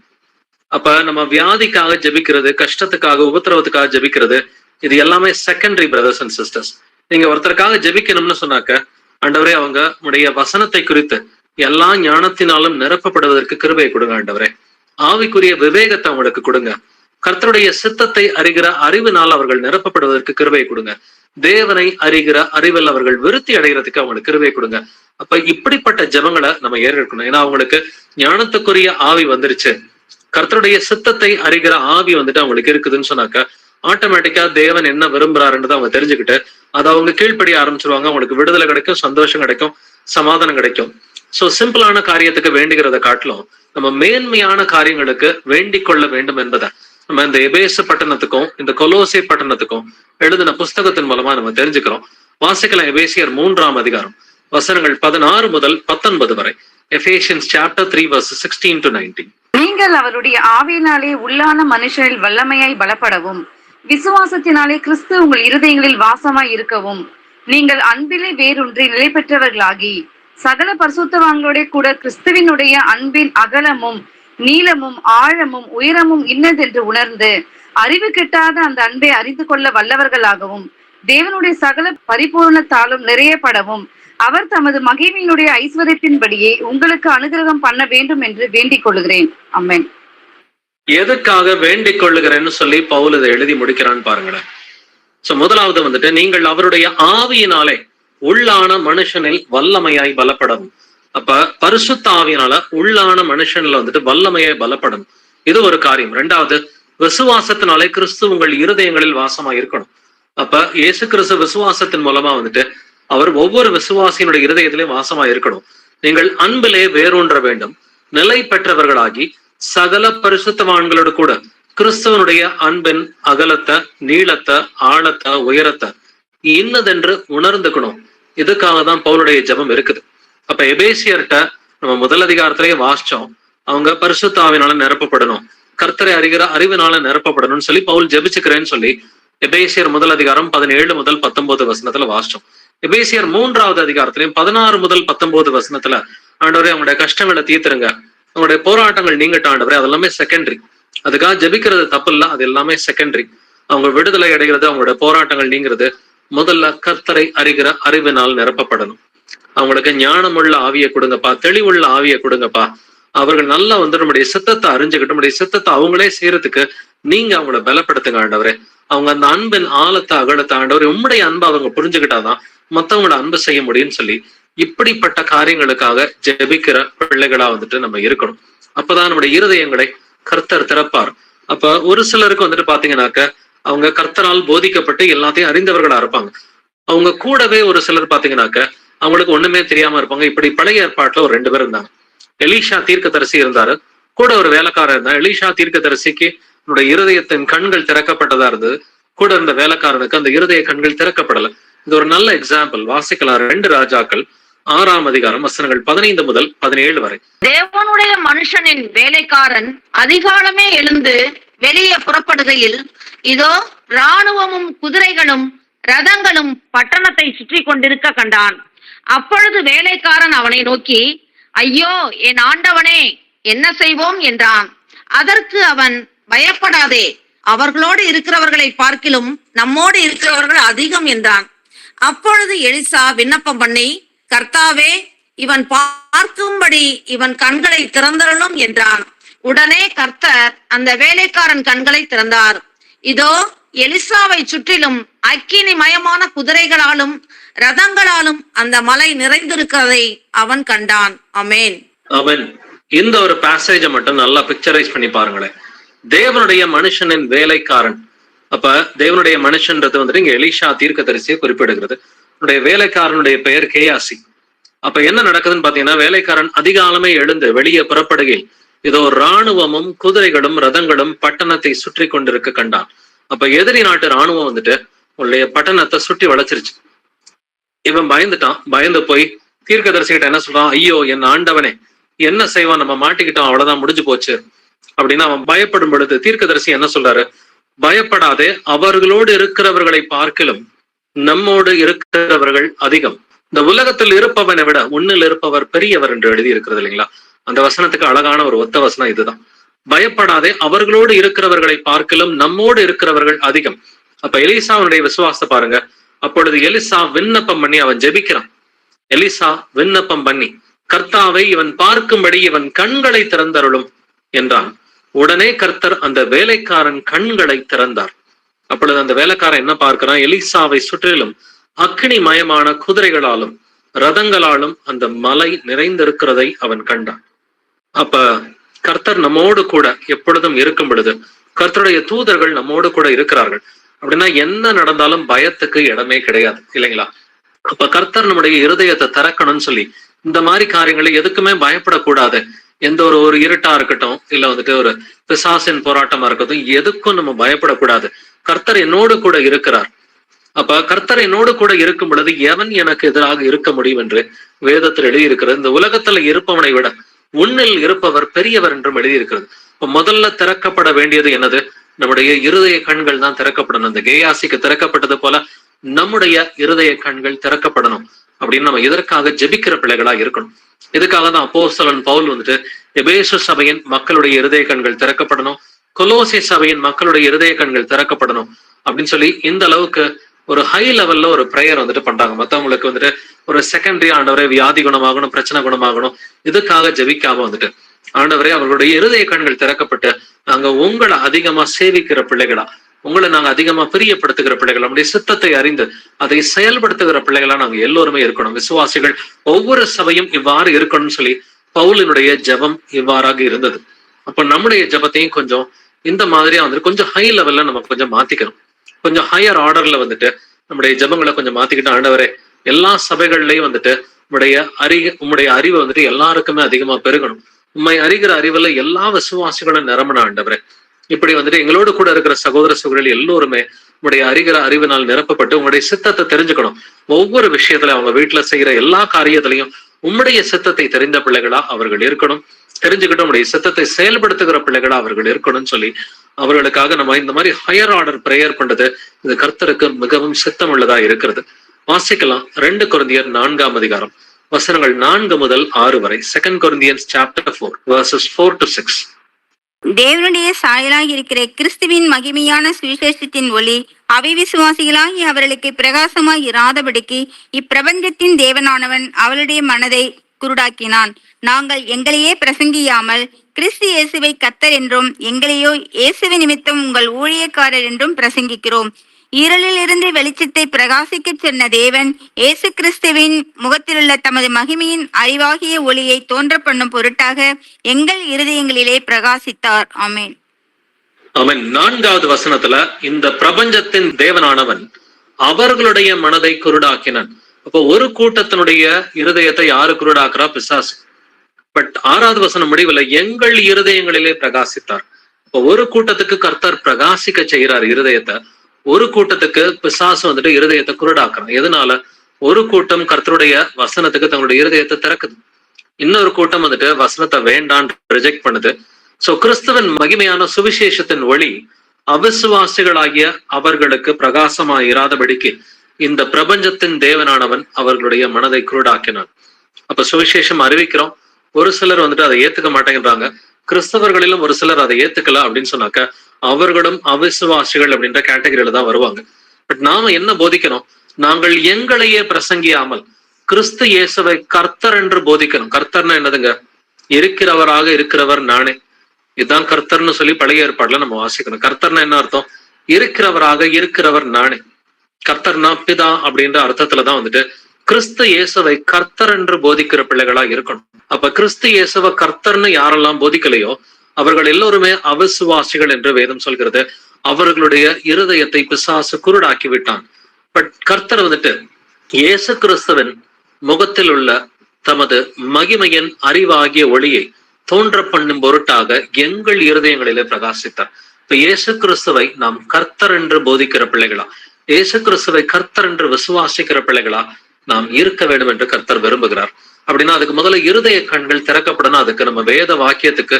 அப்ப நம்ம வியாதிக்காக ஜெபிக்கிறது, கஷ்டத்துக்காக, உபத்திரவத்துக்காக ஜெபிக்கிறது, இது எல்லாமே செகண்டரி பிரதர்ஸ் அண்ட் சிஸ்டர்ஸ். நீங்க ஒருத்தருக்காக ஜெபிக்கணும்னு சொன்னாக்க, ஆண்டவரே அவங்க உடைய வசனத்தை குறித்து எல்லா ஞானத்தினாலும் நிரப்பப்படுவதற்கு கிருபையை கொடுங்க ஆண்டவரே, ஆவிக்குரிய விவேகத்தை அவங்களுக்கு கொடுங்க, கர்த்தருடைய சித்தத்தை அறிகிற அறிவினால் அவர்கள் நிரப்பப்படுவதற்கு கிருபையை கொடுங்க, தேவனை அறிகிற அறிவில் அவர்கள் விருத்தி அடைகிறதுக்கு அவங்களுக்கு கிருபையை கொடுங்க. அப்ப இப்படிப்பட்ட ஜெபங்களை நம்ம ஏறெடுக்கணும். ஏன்னா அவங்களுக்கு ஞானத்துக்குரிய ஆவி வந்துருச்சு, கர்த்தருடைய சித்தத்தை அறிகிற ஆவி வந்துட்டு அவங்களுக்கு இருக்குதுன்னு சொன்னாக்க ஆட்டோமேட்டிக்கா தேவன் என்ன விரும்புறாருன்றதை அவங்க தெரிஞ்சுக்கிட்டு அதை அவங்க கீழ்ப்படிய ஆரம்பிச்சிருவாங்க. அவங்களுக்கு விடுதலை கிடைக்கும், சந்தோஷம் கிடைக்கும், சமாதானம் கிடைக்கும். சோ சிம்பிளான காரியத்துக்கு வேண்டுகிறத காட்டிலும் நம்ம மேன்மையான காரியங்களுக்கு வேண்டிக் கொள்ள வேண்டும் என்பதை நம்ம இந்த எபேசு பட்டணத்துக்கும் இந்த கொலோசை பட்டணத்துக்கும் எழுதின புஸ்தகத்தின் மூலமா நம்ம தெரிஞ்சுக்கிறோம். வாசிக்கலாம் எபேசியர் 3ஆம் அதிகாரம் வசனங்கள் 16 முதல் 19 வரை. Ephesians chapter 3 verses 16 to 19. நீங்கள் அவருடைய ஆவியினாலே உள்ளான மனுஷரில் வல்லமையாய் பலப்படவும், விசுவாசத்தினாலே கிறிஸ்து உங்கள் இருதயங்களில் வாசமாய் இருக்கவும், நீங்கள் அன்பிலே வேரூன்றி நிலை பெற்றவர்களாகி சகல பரிசுத்தவான்களோட கூட கிறிஸ்துவினுடைய அன்பின் அகலமும் நீளமும் ஆழமும் உயரமும் இன்னதென்று உணர்ந்து அறிவு கெட்டாத அந்த அன்பை அறிந்து கொள்ள வல்லவர்களாகவும், தேவனுடைய சகல பரிபூர்ணத்தாலும் நிறையப்படவும் அவர் தமது மகிமையினுடைய ஐஸ்வர்யத்தின்படியே உங்களுக்கு அனுகிரகம் பண்ண வேண்டும் என்று வேண்டிக் கொள்ளுகிறேன். ஆமென். எதுக்காக வேண்டிக் கொள்ளுகிறேன்னு சொல்லி பவுல் இதை எழுதி முடிக்கிறான்னு பாருங்களேன். சோ முதலாவது வந்துட்டு நீங்கள் அவருடைய ஆவியினாலே உள்ளான மனுஷனில் வல்லமையாய் பலப்படவும். அப்ப பரிசுத்த ஆவியினால உள்ளான மனுஷன்ல வந்துட்டு வல்லமையாய் பலப்படணும், இது ஒரு காரியம். 2வது விசுவாசத்தினாலே கிறிஸ்து உங்கள் இருதயங்களில் வாசமாய் இருக்கணும். அப்ப இயேசு கிறிஸ்து விசுவாசத்தின் மூலமா வந்துட்டு அவர் ஒவ்வொரு விசுவாசியினுடைய இருதயத்திலையும் வாசமாய் இருக்கணும். நீங்கள் அன்பிலே வேரூன்ற வேண்டும், நிலை பெற்றவர்களாகி சகல பரிசுத்தவான்களோடு கூட கிறிஸ்தவனுடைய அன்பின் அகலத்தை, நீளத்தை, ஆழத்தை, உயரத்தை இன்னதென்று உணர்ந்துக்கணும். இதுக்காக தான் பவுலுடைய ஜெபம் இருக்குது. அப்ப எபேசியர்கிட்ட நம்ம முதல் அதிகாரத்திலேயே வாசிச்சோம், அவங்க பரிசுத்த ஆவியினால நிரப்பப்படணும், கர்த்தரை அறிகிற அறிவினால நிரப்பப்படணும்னு சொல்லி பவுல் ஜெபிச்சுக்கிறேன்னு சொல்லி எபேசியர் முதல் அதிகாரம் 17 முதல் 19 வசனத்துல வாசிச்சோம். எபேசியர் 3வது அதிகாரத்திலையும் 16 முதல் 19 வசனத்துல, ஆண்டவரே அவங்களுடைய கஷ்டங்களை தீர்த்துருங்க, அவங்களுடைய போராட்டங்கள் நீங்கட்ட ஆண்டவரே, அதெல்லாமே செகண்டரி. அதுக்காக ஜெபிக்கிறது தப்பு இல்ல, அது எல்லாமே செகண்டரி. அவங்க விடுதலை அடைகிறது, அவங்களுடைய போராட்டங்கள் நீங்கிறது முதல்ல கர்த்தரை அறிகிற அறிவினால் நிரப்பப்படணும். அவங்களுக்கு ஞானமுள்ள ஆவியை கொடுங்கப்பா, தெளிவுள்ள ஆவியை கொடுங்கப்பா, அவர்கள் நல்லா வந்து நம்முடைய சித்தத்தை அறிஞ்சுக்கிட்டு நம்முடைய சித்தத்தை அவங்களே செய்யறதுக்கு நீங்க அவங்கள பலப்படுத்துங்க ஆண்டவரே. அவங்க அந்த அன்பின் ஆழத்தை அகலத்தை ஆண்டவரே, உம்முடைய அன்பை அவங்க புரிஞ்சுக்கிட்டாதான் மத்தவங்களோட அன்பு செய்ய முடியும்னு சொல்லி இப்படிப்பட்ட காரியங்களுக்காக ஜெபிக்கிற பிள்ளைகளா வந்துட்டு நம்ம இருக்கணும். அப்பதான் நம்முடைய இருதயங்களை கர்த்தர் திறப்பார். அப்ப ஒரு சிலருக்கு வந்துட்டு பாத்தீங்கன்னாக்க அவங்க கர்த்தரால் போதிக்கப்பட்டு எல்லாத்தையும் அறிந்தவர்களா இருப்பாங்க. அவங்க கூடவே ஒரு சிலர் பாத்தீங்கன்னாக்க அவங்களுக்கு ஒண்ணுமே தெரியாம இருப்பாங்க. இப்படி பழைய ஏற்பாட்டுல ஒரு 2 பேர் இருந்தாங்க. எலிஷா தீர்க்கதரிசி இருந்தாரு, கூட ஒரு வேலைக்காரர் இருந்தா. எலிஷா தீர்க்கதரிசிக்கு என்னுடைய இருதயத்தின் கண்கள் திறக்கப்பட்டதா இருந்தது, கூட இருந்த வேலைக்காரனுக்கு அந்த இருதய கண்கள் திறக்கப்படல. இது ஒரு நல்ல எக்ஸாம்பிள். வாசிக்கலாம் 2 ராஜாக்கள் 6ஆம் அதிகாரம் வசனங்கள் 15 முதல் 17 வரை. தேவனுடைய மனுஷனின் வேலைக்காரன் அதிகாலமே எழுந்து வெளியே புறப்படுகையில், இதோ இராணுவமும் குதிரைகளும் ரதங்களும் பட்டணத்தை சுற்றி கொண்டிருக்க கண்டான். அப்பொழுது வேலைக்காரன் அவனை நோக்கி, ஐயோ என் ஆண்டவனே, என்ன செய்வோம் என்றான். அதற்கு அவன், பயப்படாதே, அவர்களோடு இருக்கிறவர்களை பார்க்கிலும் நம்மோடு இருக்கிறவர்கள் அதிகம் என்றான். அப்பொழுது எலிசா விண்ணப்பம் பண்ணி, கர்த்தாவே, இவன் பார்க்கும்படி இவன் கண்களை திறந்தருளும் என்றான். உடனே கர்த்தர் அந்த வேலைக்காரன் கண்களை திறந்தார். இதோ எலிசாவை சுற்றிலும் அக்கினிமயமான குதிரைகளாலும் ரதங்களாலும் அந்த மலை நிறைந்திருக்கிறதை அவன் கண்டான். ஆமென். ஆமென். இந்த ஒரு பேசேஜை மட்டும் நல்லா பிக்சரைஸ் பண்ணி பாருங்களேன். தேவனுடைய மனுஷனின் வேலைக்காரன். அப்ப தேவனுடைய மனுஷன்றது வந்துட்டு இங்க எலிஷா தீர்க்கதரிசியை குறிப்பிடுகிறது. அவனுடைய வேலைக்காரனுடைய பெயர் கேயாசி. அப்ப என்ன நடக்குதுன்னு பாத்தீங்கன்னா, வேலைக்காரன் அதிகாலமே எழுந்து வெளியே புறப்படுகையில் இதோ இராணுவமும் குதிரைகளும் ரதங்களும் பட்டணத்தை சுற்றி கொண்டிருக்க கண்டான். அப்ப எதிரி நாட்டு இராணுவம் வந்துட்டு உன்னுடைய பட்டணத்தை சுற்றி வளைச்சிருச்சு. இவன் பயந்துட்டான். பயந்து போய் தீர்க்கதரிசிகிட்ட என்ன சொல்றான், ஐயோ என் ஆண்டவனே, என்ன செய்வான், நம்ம மாட்டிக்கிட்டோம், அவ்வளவுதான், முடிஞ்சு போச்சு அப்படின்னு அவன் பயப்படும் பொழுது தீர்க்கதரிசி என்ன சொல்றாரு, பயப்படாதே, அவர்களோடு இருக்கிறவர்களை பார்க்கிலும் நம்மோடு இருக்கிறவர்கள் அதிகம். இந்த உலகத்தில் இருப்பவனை விட உன்னில் இருப்பவர் பெரியவர் என்று எழுதி இருக்கிறது இல்லைங்களா? அந்த வசனத்துக்கு அழகான ஒரு ஒத்த வசனம் இதுதான். பயப்படாதே, அவர்களோடு இருக்கிறவர்களை பார்க்கிலும் நம்மோடு இருக்கிறவர்கள் அதிகம். அப்ப எலிசாவுடைய விசுவாசத்தை பாருங்க. அப்பொழுது எலிசா விண்ணப்பம் பண்ணி, அவன் ஜெபிக்கிறான். எலிசா விண்ணப்பம் பண்ணி, கர்த்தாவை, இவன் பார்க்கும்படி இவன் கண்களை திறந்தருளும் என்றான். உடனே கர்த்தர் அந்த வேலைக்காரன் கண்களை திறந்தார். அப்பொழுது அந்த வேலைக்காரன் என்ன பார்க்கிறான், எலிசாவை சுற்றிலும் அக்னிமயமான குதிரைகளாலும் ரதங்களாலும் அந்த மலை நிறைந்திருக்கிறதை அவன் கண்டான். அப்ப கர்த்தர் நம்மோடு கூட எப்பொழுதும் இருக்கும் பொழுது, கர்த்தருடைய தூதர்கள் நம்மோடு கூட இருக்கிறார்கள் அப்படின்னா என்ன நடந்தாலும் பயத்துக்கு இடமே கிடையாது இல்லைங்களா? அப்ப கர்த்தர் நம்முடைய இருதயத்தை திறக்கணும்னு சொல்லி இந்த மாதிரி காரியங்களை எதுக்குமே பயப்படக்கூடாது. எந்த ஒரு இருட்டா இருக்கட்டும், இல்ல வந்துட்டு ஒரு பிசாசின் போராட்டமா இருக்கட்டும், எதுக்கும் நம்ம பயப்படக்கூடாது. கர்த்தர் என்னோடு கூட இருக்கிறார். அப்ப கர்த்தர் என்னோடு கூட இருக்கும் பொழுது எவன் எனக்கு எதிராக இருக்க முடியும் என்று வேதத்தில் எழுதியிருக்கிறது. இந்த உலகத்துல இருப்பவனை விட உன்னில் இருப்பவர் பெரியவர் என்றும் எழுதியிருக்கிறது. இப்ப முதல்ல திறக்கப்பட வேண்டியது என்னது? நம்முடைய இருதய கண்கள் தான் திறக்கப்படணும். அந்த கேயாசிக்கு திறக்கப்பட்டது போல நம்முடைய இருதய கண்கள் திறக்கப்படணும் அப்படின்னு நம்ம இதற்காக ஜெபிக்கிற பிள்ளைகளா இருக்கணும். இதுக்காக தான் அப்போஸ்தலன் பவுல் வந்துட்டு எபேசு சபையின் மக்களுடைய இருதய கண்கள் திறக்கப்படணும், கொலோசை சபையின் மக்களுடைய இருதய கண்கள் திறக்கப்படணும் அப்படின்னு சொல்லி இந்த அளவுக்கு ஒரு ஹை லெவல்ல ஒரு ப்ரேயர் வந்துட்டு பண்றாங்க. மத்தவங்களுக்கு வந்துட்டு ஒரு செகண்டரி, ஆண்டவரே வியாதி குணமாகணும், பிரச்சனை குணமாகணும், இதுக்காக ஜெபிக்காம வந்துட்டு ஆண்டவரே அவர்களுடைய இருதய கண்கள் திறக்கப்பட்டு நாங்க உங்களை அதிகமா சேவிக்கிற பிள்ளைகளா, உங்களை நாங்க அதிகமா பிரியப்படுத்துகிற பிள்ளைகள், நம்முடைய சித்தத்தை அறிந்து அதை செயல்படுத்துகிற பிள்ளைகளா நாங்க எல்லோருமே இருக்கணும். விசுவாசிகள் ஒவ்வொரு சபையும் இவ்வாறு இருக்கணும்னு சொல்லி பவுலினுடைய ஜெபம் இவ்வாறாக இருந்தது. அப்ப நம்முடைய ஜெபத்தையும் கொஞ்சம் இந்த மாதிரியா வந்துட்டு கொஞ்சம் ஹை லெவல்ல நம்ம கொஞ்சம் மாத்திக்கணும். கொஞ்சம் ஹையர் ஆர்டர்ல வந்துட்டு நம்முடைய ஜெபங்களை கொஞ்சம் மாத்திக்கிட்டு, ஆண்டவரே எல்லா சபைகள்லயும் வந்துட்டு உம்முடைய அறிவை வந்துட்டு எல்லாருக்குமே அதிகமா பெருகணும். உண்மை அறிகிற அறிவுல எல்லா விசுவாசிகளும் நிரம்பணும் ஆண்டவரே. இப்படி வந்துட்டு எங்களோடு கூட இருக்கிற சகோதர சகோதரிகள் எல்லோருமே உங்களுடைய அறிவினால் நிரப்பப்பட்டு உங்களுடைய சித்தத்தை தெரிஞ்சுக்கணும். ஒவ்வொரு விஷயத்துல அவங்க வீட்டுல செய்யற எல்லா காரியத்திலையும் உம்முடைய சித்தத்தை தெரிந்த பிள்ளைகளா அவர்கள் இருக்கணும். தெரிஞ்சுக்கிட்டு உங்களுடைய சித்தத்தை செயல்படுத்துகிற பிள்ளைகளா அவர்கள் இருக்கணும்னு சொல்லி அவர்களுக்காக நம்ம இந்த மாதிரி ஹையர் ஆர்டர் பிரேயர் பண்றது இது கர்த்தருக்கு மிகவும் சித்தம் உள்ளதா இருக்கிறது. வாசிக்கலாம் 2 கொரிந்தியர் 4ஆம் அதிகாரம் வசனங்கள் 4 முதல் 6 வரை. 2 Corinthians chapter 4 verses 4 to 6. தேவனுடைய சாயலாய் இருக்கிற கிறிஸ்துவின் மகிமையான சுவிசேஷத்தின் ஒளி அவிவிசுவாசிகளாகி அவர்களுக்கு பிரகாசமாய் இராதபடிக்கு இப்பிரபஞ்சத்தின் தேவனானவன் அவளுடைய மனதை குருடாக்கினான். நாங்கள் எங்களையே பிரசங்கியாமல் கிறிஸ்து இயேசுவை கர்த்தர் என்றும் எங்களையோ இயேசுவை நிமித்தம் உங்கள் ஊழியக்காரர் என்றும் பிரசங்கிக்கிறோம். இருளிலிருந்து வெளிச்சத்தை பிரகாசிக்க சொன்ன தேவன் இயேசு கிறிஸ்துவின் முகத்திலுள்ள தமது மகிமையின் அறிவாகிய ஒளியை தோன்ற பண்ணும் பொருட்டாக எங்கள் இருதயங்களிலே பிரகாசித்தார். ஆமென். ஆமென். 4வது வசனத்துல இந்த பிரபஞ்சத்தின் தேவனானவன் அவர்களுடைய மனதை குருடாக்கினான். அப்போ ஒரு கூட்டத்தினுடைய இருதயத்தை யாரு குருடாக்குறா? பிசாசு. பட் 6வது வசனம் முடிவுல எங்கள் இருதயங்களிலே பிரகாசித்தார். இப்போ ஒரு கூட்டத்துக்கு கர்த்தர் பிரகாசிக்க செய்யறார் இருதயத்தை, ஒரு கூட்டத்துக்கு பிசாசு வந்துட்டு இருதயத்தை குருடாக்குறான். எதனால? ஒரு கூட்டம் கர்த்தருடைய வசனத்துக்கு தங்களுடைய இருதயத்தை திறக்குது, இன்னொரு கூட்டம் வந்துட்டு வசனத்தை வேண்டான் ரிஜெக்ட் பண்ணுது. சோ கிறிஸ்துவின் மகிமையான சுவிசேஷத்தின் ஒளி அவிசுவாசிகளாகிய அவர்களுக்கு பிரகாசமாய் இராதபடிக்கு இந்த பிரபஞ்சத்தின் தேவனானவன் அவர்களுடைய மனதை குருடாக்கினான். அப்ப சுவிசேஷம் அறிவிக்கிறோம், ஒரு சிலர் வந்துட்டு அதை ஏத்துக்க மாட்டேங்கிறாங்க. கிறிஸ்தவர்களிலும் ஒரு சிலர் அதை ஏத்துக்கல அப்படின்னு சொன்னாக்க அவர்களும் அவிசுவாசிகள் அப்படின்ற கேட்டகரியில தான் வருவாங்க. பட் நாம என்ன போதிக்கணும்? நாங்கள் எங்களையே பிரசங்கியாமல் கிறிஸ்து இயேசுவை கர்த்தர் என்று போதிக்கணும். கர்த்தர்னா என்னதுங்க? இருக்கிறவராக இருக்கிறவர் நானே. இதுதான் கர்த்தர்னு சொல்லி பழைய ஏற்பாடுல நம்ம வாசிக்கணும். கர்த்தர்னா என்ன அர்த்தம்? இருக்கிறவராக இருக்கிறவர் நானே. கர்த்தர்னா பிதா அப்படின்ற அர்த்தத்துலதான் வந்துட்டு கிறிஸ்து இயேசுவை கர்த்தர் என்று போதிக்கிற பிள்ளைகளா இருக்கணும். அப்ப கிறிஸ்து இயேசுவை கர்த்தர்னு யாரெல்லாம் போதிக்கலையோ அவர்கள் எல்லோருமே அவிசுவாசிகள் என்று வேதம் சொல்கிறது. அவர்களுடைய இருதயத்தை பிசாசு குருடாக்கி விட்டான். பட் கர்த்தர் வந்துட்டு இயேசு கிறிஸ்துவின் முகத்தில் உள்ள தமது மகிமையின் அறிவாகிய ஒளியை தோன்ற பண்ணும் பொருட்டாக எங்கள் இருதயங்களிலே பிரகாசித்தார். இப்ப இயேசு கிறிஸ்துவை நாம் கர்த்தர் என்று போதிக்கிற பிள்ளைகளா, இயேசு கிறிஸ்துவை கர்த்தர் என்று விசுவாசிக்கிற பிள்ளைகளா நாம் இருக்க வேண்டும் என்று கர்த்தர் விரும்புகிறார். அப்படின்னா அதுக்கு முதல்ல இருதய கண்கள் திறக்கப்படணும். அதுக்கு நம்ம வேத வாக்கியத்துக்கு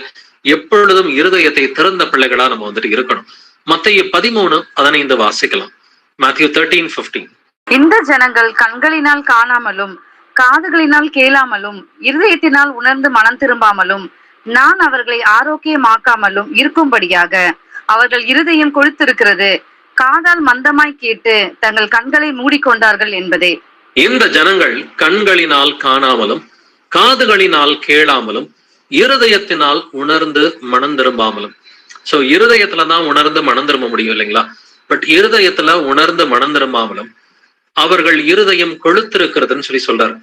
எப்பொழுதும் இருதயத்தை திறந்த பிள்ளைகளா நம்ம வந்துட்டு இருக்கணும். மத்தேயு 13:15 வாசிக்கலாம். Matthew 13:15. இந்த ஜனங்கள் கண்களினால் காணாமலும் காதுகளினால் கேளாமலும் இருதயத்தினால் உணர்ந்து மனம் திரும்பாமலும் நான் அவர்களை ஆரோக்கியமாக்காமலும் இருக்கும்படியாக அவர்கள் இருதயம் கொழுத்திருக்கிறது, காதால் மந்தமாய் கேட்டு தங்கள் கண்களை மூடிக்கொண்டார்கள் என்பதே. இந்த ஜனங்கள் கண்களினால் காணாமலும் காதுகளினால் கேளாமலும் இருதயத்தினால் உணர்ந்து மனம் திரும்பாமலும். சோ இருதயத்துலதான் உணர்ந்து மனம் திரும்ப முடியும் இல்லைங்களா? பட் இருதயத்துல உணர்ந்து மனம் திரும்பாமலும் அவர்கள் இருதயம் கொழுத்திருக்கிறதுன்னு சொல்லி சொல்றாரு.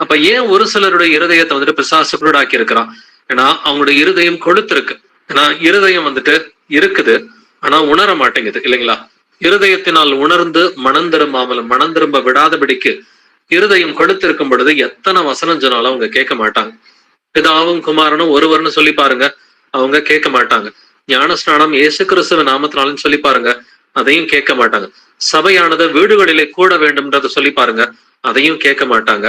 அப்ப ஏன் ஒரு சிலருடைய இருதயத்தை வந்துட்டு பிசாசு குருடாக்கி இருக்கிறான்? ஏன்னா அவங்களுடைய இருதயம் கொழுத்திருக்கு. ஏன்னா இருதயம் வந்துட்டு இருக்குது ஆனா உணர மாட்டேங்குது இல்லைங்களா? இருதயத்தினால் உணர்ந்து மனம் திரும்பாமலும் மனம் திரும்ப விடாதபடிக்கு இருதயம் கொழுத்திருக்கும் பொழுது எத்தனை வசனம் சொன்னாலும் அவங்க கேட்க மாட்டாங்க. பிதாவும் குமாரனும் ஒருவர்னு சொல்லி பாருங்க, அவங்க கேட்க மாட்டாங்க. ஞானஸ்நானம் இயேசு கிறிஸ்துவ நாமத்தினாலும் சொல்லி பாருங்க, அதையும் கேட்க மாட்டாங்க. சபையானது வீடுகளிலே கூட வேண்டும்ன்றத சொல்லி பாருங்க, அதையும் கேட்க மாட்டாங்க.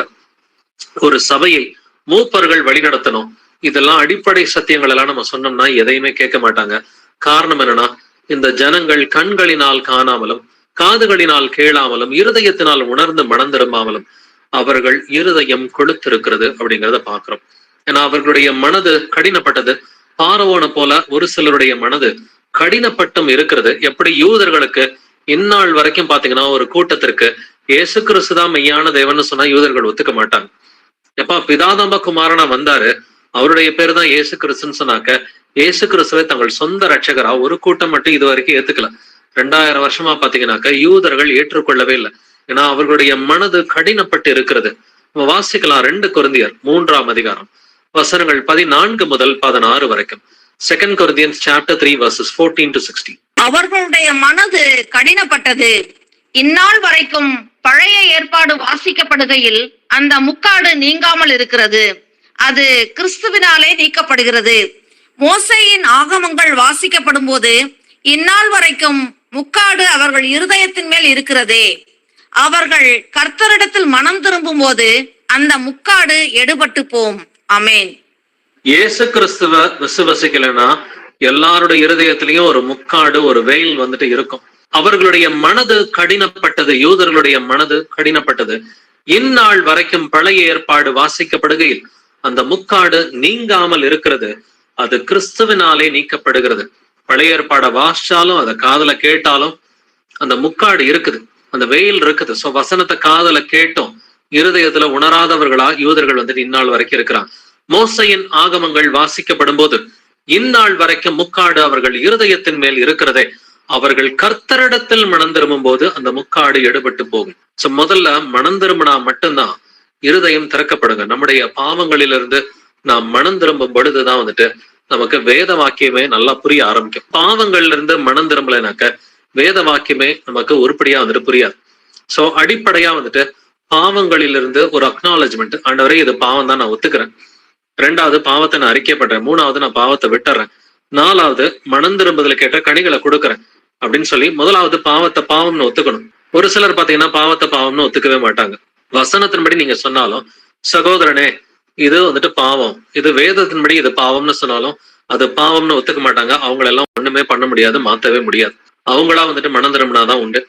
ஒரு சபையை மூப்பர்கள் வழிநடத்தணும், இதெல்லாம் அடிப்படை சத்தியங்கள் எல்லாம் நம்ம சொன்னோம்னா எதையுமே கேட்க மாட்டாங்க. காரணம் என்னன்னா இந்த ஜனங்கள் கண்களினால் காணாமலும் காதுகளினால் கேளாமலும் இருதயத்தினால் உணர்ந்து மனம் திரும்பாமலும் அவர்கள் இருதயம் கொழுத்திருக்கிறது அப்படிங்கிறத பாக்குறோம். ஏன்னா அவர்களுடைய மனது கடினப்பட்டது. பார்வோனை போல ஒரு சிலருடைய மனது கடினப்பட்டும் இருக்கிறது. எப்படி யூதர்களுக்கு இந்நாள் வரைக்கும் பாத்தீங்கன்னா ஒரு கூட்டத்திற்கு இயேசு கிறிஸ்துதான் மெய்யான தேவன்னு சொன்னா யூதர்கள் ஒத்துக்க மாட்டாங்க. எப்பா பிதாதம்ப குமாரனா வந்தாரு, அவருடைய பேரு தான் இயேசு கிறிஸ்துன்னு சொன்னாக்க இயேசு கிறிஸ்துவை தங்கள் சொந்த ரட்சகரா ஒரு கூட்டம் மட்டும் இது வரைக்கும் ஏத்துக்கல. 2000 வருஷமா பாத்தீங்கன்னாக்க யூதர்கள் ஏற்றுக்கொள்ளவே இல்லை. ஏன்னா அவர்களுடைய மனது கடினப்பட்டு இருக்கிறது. நம்ம வாசிக்கலாம் 2 கொரிந்தியர் 3ஆம் அதிகாரம் வசனங்கள் 14 முதல் 16 வரைக்கும். 2 Corinthians chapter 3 verses 14 to 16. அவர்களுடைய மனது கடினப்பட்டது. இந்நாள் வரைக்கும் பழைய ஏற்பாடு வாசிக்கப்படுகையில் அந்த முக்காடு நீங்காமல் இருக்கிறது. அது கிறிஸ்துவினாலே நீக்கப்படுகிறது. மோசேயின் ஆகமங்கள் வாசிக்கப்படும் போது இந்நாள் வரைக்கும் முக்காடு அவர்கள் இருதயத்தின் மேல் இருக்கிறதே. அவர்கள் கர்த்தரிடத்தில் மனம் திரும்பும் போது அந்த முக்காடு எடுபட்டு போம். ஆமென். இயேசு கிறிஸ்துவ விசுவசிக்கலன்னா எல்லாருடைய இருதயத்திலையும் ஒரு முக்காடு, ஒரு வெயில் வந்துட்டு இருக்கும். அவர்களுடைய மனது கடினப்பட்டது, யூதர்களுடைய மனது கடினப்பட்டது. இந்நாள் வரைக்கும் பழைய ஏற்பாடு வாசிக்கப்படுகையில் அந்த முக்காடு நீங்காமல் இருக்கிறது. அது கிறிஸ்துவினாலே நீக்கப்படுகிறது. பழைய ஏற்பாடை வாசிச்சாலும் அதை காதுல கேட்டாலும் அந்த முக்காடு இருக்குது, அந்த வெயில் இருக்குது. சோ வசனத்தை காதுல கேட்டோம், இருதயத்துல உணராதவர்களா யூதர்கள் வந்துட்டு இந்நாள் வரைக்கும் இருக்கிறாங்க. மோசையின் ஆகமங்கள் வாசிக்கப்படும் போது இந்நாள் வரைக்கும் முக்காடு அவர்கள் இருதயத்தின் மேல் இருக்கிறதே. அவர்கள் கர்த்தரிடத்தில் மனம் திரும்பும் போது அந்த முக்காடு எடுபட்டு போகும். சோ முதல்ல மனம் திரும்பினா மட்டும்தான் இருதயம் திறக்கப்படுங்க. நம்முடைய பாவங்களிலிருந்து நாம் மனம் திரும்பும் பொழுதுதான் வந்துட்டு நமக்கு வேத வாக்கியமே நல்லா புரிய ஆரம்பிக்கும். பாவங்கள்ல இருந்து மனம் திரும்பலைனாக்க வேத வாக்கியமே நமக்கு உருப்படியா வந்துட்டு புரியாது. சோ அடிப்படையா வந்துட்டு பாவங்களிலிருந்து ஒரு அக்னாலஜ்மெண்ட், ஆண்டவரே இது பாவம் தான், நான் ஒத்துக்கிறேன். ரெண்டாவது, பாவத்தை நான் அறிக்கைப்படுறேன். மூணாவது, நான் பாவத்தை விட்டுறேன். நாலாவது, மனம் திரும்புதலுக்கு கேட்ட கனிகளை கொடுக்குறேன் அப்படின்னு சொல்லி முதலாவது பாவத்தை பாவம்னு ஒத்துக்கணும். ஒரு சிலர் பாத்தீங்கன்னா பாவத்தை பாவம்னு ஒத்துக்கவே மாட்டாங்க. வசனத்தின்படி நீங்க சொன்னாலும், சகோதரனே இது வந்துட்டு பாவம், இது வேதத்தின்படி இது பாவம்னு சொன்னாலும் அது பாவம்னு ஒத்துக்க மாட்டாங்க. அவங்களெல்லாம் ஒண்ணுமே பண்ண முடியாது, மாத்தவே முடியாது. அவங்களா வந்துட்டு மனம் திரும்பினாதான் உண்டு.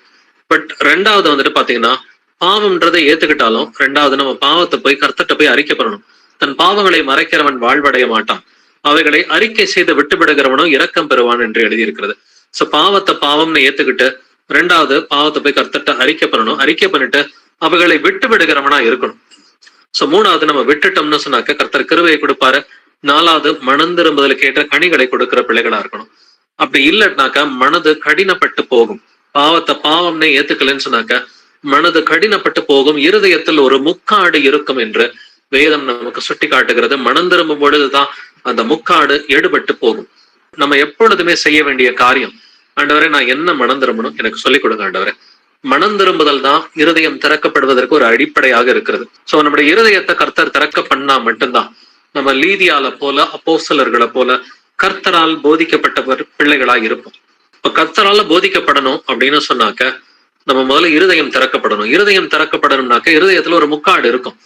பட் ரெண்டாவது வந்துட்டு பாத்தீங்கன்னா பாவம்ன்றதை ஏத்துக்கிட்டாலும் ரெண்டாவது நம்ம பாவத்தை போய் கர்த்தர்ட்ட போய் அறிக்கை பண்ணணும். தன் பாவங்களை மறைக்கிறவன் வாழ்வடைய மாட்டான், அவைகளை அறிக்கை செய்து விட்டுவிடுகிறவனோ இரக்கம் பெறுவான் என்று எழுதியிருக்கிறது. சோ பாவத்தை பாவம்னு ஏத்துக்கிட்டு ரெண்டாவது பாவத்தை போய் கர்த்தர்ட்ட அறிக்கை பண்ணணும். அறிக்கை பண்ணிட்டு அவைகளை விட்டு விடுகிறவனா இருக்கணும். சோ மூணாவது, நம்ம விட்டுட்டோம்னு சொன்னாக்க கர்த்தர் கிருபையை கொடுப்பாரு. நாலாவது, மனம் திரும்புதலுக்கு ஏற்ற கனிகளை கொடுக்கிற பிள்ளைகளா இருக்கணும். அப்படி இல்லைனாக்கா மனது கடினப்பட்டு போகும். பாவத்தை பாவம்னே ஏத்துக்கலன்னு சொன்னாக்க மனது கடினப்பட்டு போகும், இருதயத்தில் ஒரு முக்காடு இருக்கும் என்று வேதம் நமக்கு சுட்டி காட்டுகிறது. மனம் திரும்பும் பொழுதுதான் அந்த முக்காடு எடுபட்டு போகும். நம்ம எப்பொழுதுமே செய்ய வேண்டிய காரியம், ஆண்டவரே நான் என்ன மனம் திரும்பணும் எனக்கு சொல்லிக் கொடுங்க ஆண்டவரே. மனம் திரும்புதல் தான் இருதயம் திறக்கப்படுவதற்கு ஒரு அடிப்படையாக இருக்கிறது. சோ நம்முடைய இருதயத்தை கர்த்தர் திறக்க பண்ணா மட்டும்தான் நம்ம லீதியால போல அப்போஸ்தலர்களை போல கர்த்தரால் போதிக்கப்பட்ட பிள்ளைகளாக இருப்போம். இப்ப கர்த்தரால போதிக்கப்படணும் அப்படின்னு சொன்னாக்க நம்ம முதல்ல இருதயம் திறக்கப்படணும். இருதயம் திறக்கப்படணும்னாக்க இருதயத்துல ஒரு முக்காடு இருக்கும்.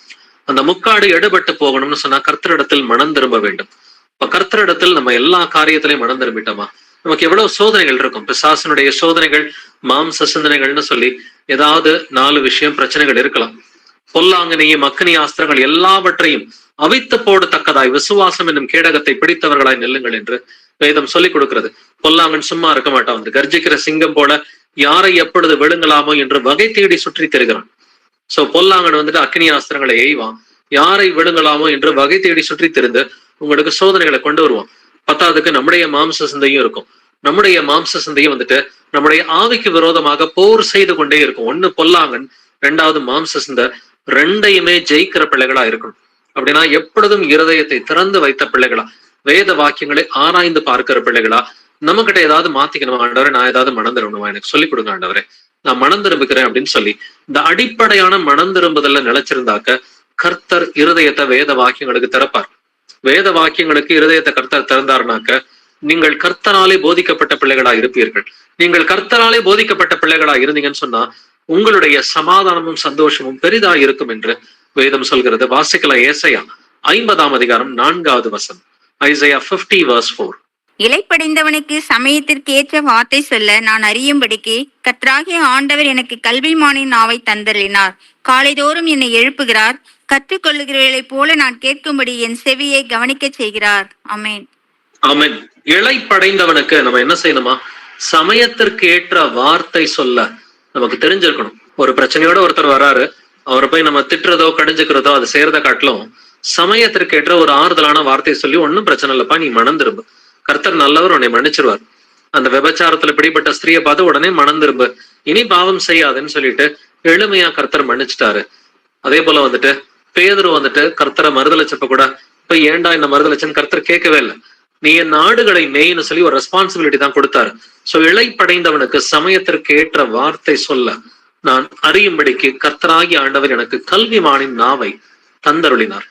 அந்த முக்காடு எடுபட்டு போகணும்னு சொன்னா கர்த்தரிடத்தில் மனம் திரும்ப வேண்டும். இப்ப கர்த்தரிடத்தில் நம்ம எல்லா காரியத்திலையும் மனம் திரும்பிட்டோமா, நமக்கு எவ்வளவு சோதனைகள் இருக்கும். பிசாசனுடைய சோதனைகள், மாம்ச சிந்தனைகள்னு சொல்லி ஏதாவது 4 விஷயம் பிரச்சனைகள் இருக்கலாம். பொல்லாங்கனையும் அக்னி ஆஸ்திரங்கள் எல்லாவற்றையும் அவித்து போடத்தக்கதாய் விசுவாசம் என்னும் கேடகத்தை பிடித்தவர்களாய் நெல்லுங்கள் என்று வேதம் சொல்லிக் கொடுக்கிறது. பொல்லாங்கன் சும்மா இருக்க மாட்டான், வந்து கர்ஜிக்கிற சிங்கம் போல யாரை எப்பொழுது விழுங்கலாமோ என்று வகை தேடி சுற்றி தருகிறான். சோ பொல்லாங்கன் வந்துட்டு அக்னி ஆஸ்திரங்களை எய்வான், யாரை விழுங்கலாமோ என்று வகை தேடி சுற்றி திரிந்து உங்களுக்கு சோதனைகளை கொண்டு வருவான். பத்தாவதுக்கு நம்முடைய மாம்ச சிந்தையும் இருக்கும். நம்முடைய மாம்ச சிந்தையும் வந்துட்டு நம்முடைய ஆவிக்கு விரோதமாக போர் செய்து கொண்டே இருக்கும். ஒண்ணு பொல்லாங்கன், ரெண்டாவது மாம்ச சிந்தை. ரெண்டையுமே ஜெயிக்கிற பிள்ளைகளா இருக்கணும். அப்படின்னா எப்பொழுதும் இருதயத்தை திறந்து வைத்த பிள்ளைகளா, வேத வாக்கியங்களை ஆராய்ந்து பார்க்கிற பிள்ளைகளா, நம்ம கிட்ட ஏதாவது மாத்திக்கணுமா ஆண்டவரே, நான் ஏதாவது மனம் திரும்பணுமா எனக்கு சொல்லிக் கொடுங்க ஆண்டவரே, நான் மனம் திரும்புகிறேன் அப்படின்னு சொல்லி இந்த அடிப்படையான மனம் திரும்புதல்ல நிலைச்சிருந்தாக்க கர்த்தர் இருதயத்தை வேத வாக்கியங்களுக்கு திறப்பார். வேத வாக்கியங்களுக்கு இருதயத்தை கர்த்தர் திறந்தாருனாக்க நீங்கள் கர்த்தராலே போதிக்கப்பட்ட பிள்ளைகளா இருப்பீர்கள். நீங்கள் கர்த்தராலே போதிக்கப்பட்ட பிள்ளைகளா இருந்தீங்கன்னு சொன்னா உங்களுடைய சமாதானமும் சந்தோஷமும் பெரிதா இருக்கும் என்று வேதம் சொல்கிறது. வாசிக்கலாம் ஏசாயா 50ஆம் அதிகாரம் 4வது வசனம். ஐசையா 50:4. இலைப்படைந்தவனுக்கு சமயத்திற்கு ஏற்ற வார்த்தை சொல்ல நான் அறியும்படிக்கு கர்த்தராகிய ஆண்டவர் எனக்கு கல்விமானின் நாவை தந்தருளினார். காலைதோறும் என்னை எழுப்புகிறார், கற்றுக்கொள்ளுகிறவர்களைப் போல நான் கேட்கும்படி என் செவியை கவனிக்க செய்கிறார். ஆமென். ஆமென். இலைப்படைந்தவனுக்கு நம்ம என்ன செய்யணுமா, சமயத்திற்கு ஏற்ற வார்த்தை சொல்ல நமக்கு தெரிஞ்சிருக்கணும். ஒரு பிரச்சனையோட ஒருத்தர் வராரு, அவரை போய் நம்ம திட்டுறதோ கடிஞ்சுக்கிறதோ அது செய்யறத காட்டிலும் சமயத்திற்கு ஏற்ற ஒரு ஆறுதலான வார்த்தை சொல்லி, ஒன்னும் பிரச்சனை இல்லப்பா, நீ மனம் திரும்பு, கர்த்தர் நல்லவர், உன்னை மன்னிச்சிருவார். அந்த விபச்சாரத்துல பிடிபட்ட ஸ்திரியை பார்த்து உடனே மனம் திரும்பு, இனி பாவம் செய்யாதுன்னு சொல்லிட்டு எளிமையா கர்த்தர் மன்னிச்சுட்டாரு. அதே போல வந்துட்டு பேதுரு வந்துட்டு கர்த்தரை மறுதளிச்சப்ப கூட இப்ப ஏன்டா என்ன மறுதளிச்சன்னு கர்த்தர் கேட்கவே இல்லை. நீ என் நாடுகளை மேய்னு சொல்லி ஒரு ரெஸ்பான்சிபிலிட்டி தான் கொடுத்தாரு. சோ இளைப்படைந்தவனுக்கு சமயத்திற்கு ஏற்ற வார்த்தை சொல்ல நான் அறியும்படிக்கு கர்த்தராகிய ஆண்டவர் எனக்கு கல்விமானின் நாவை தந்தருளினார்.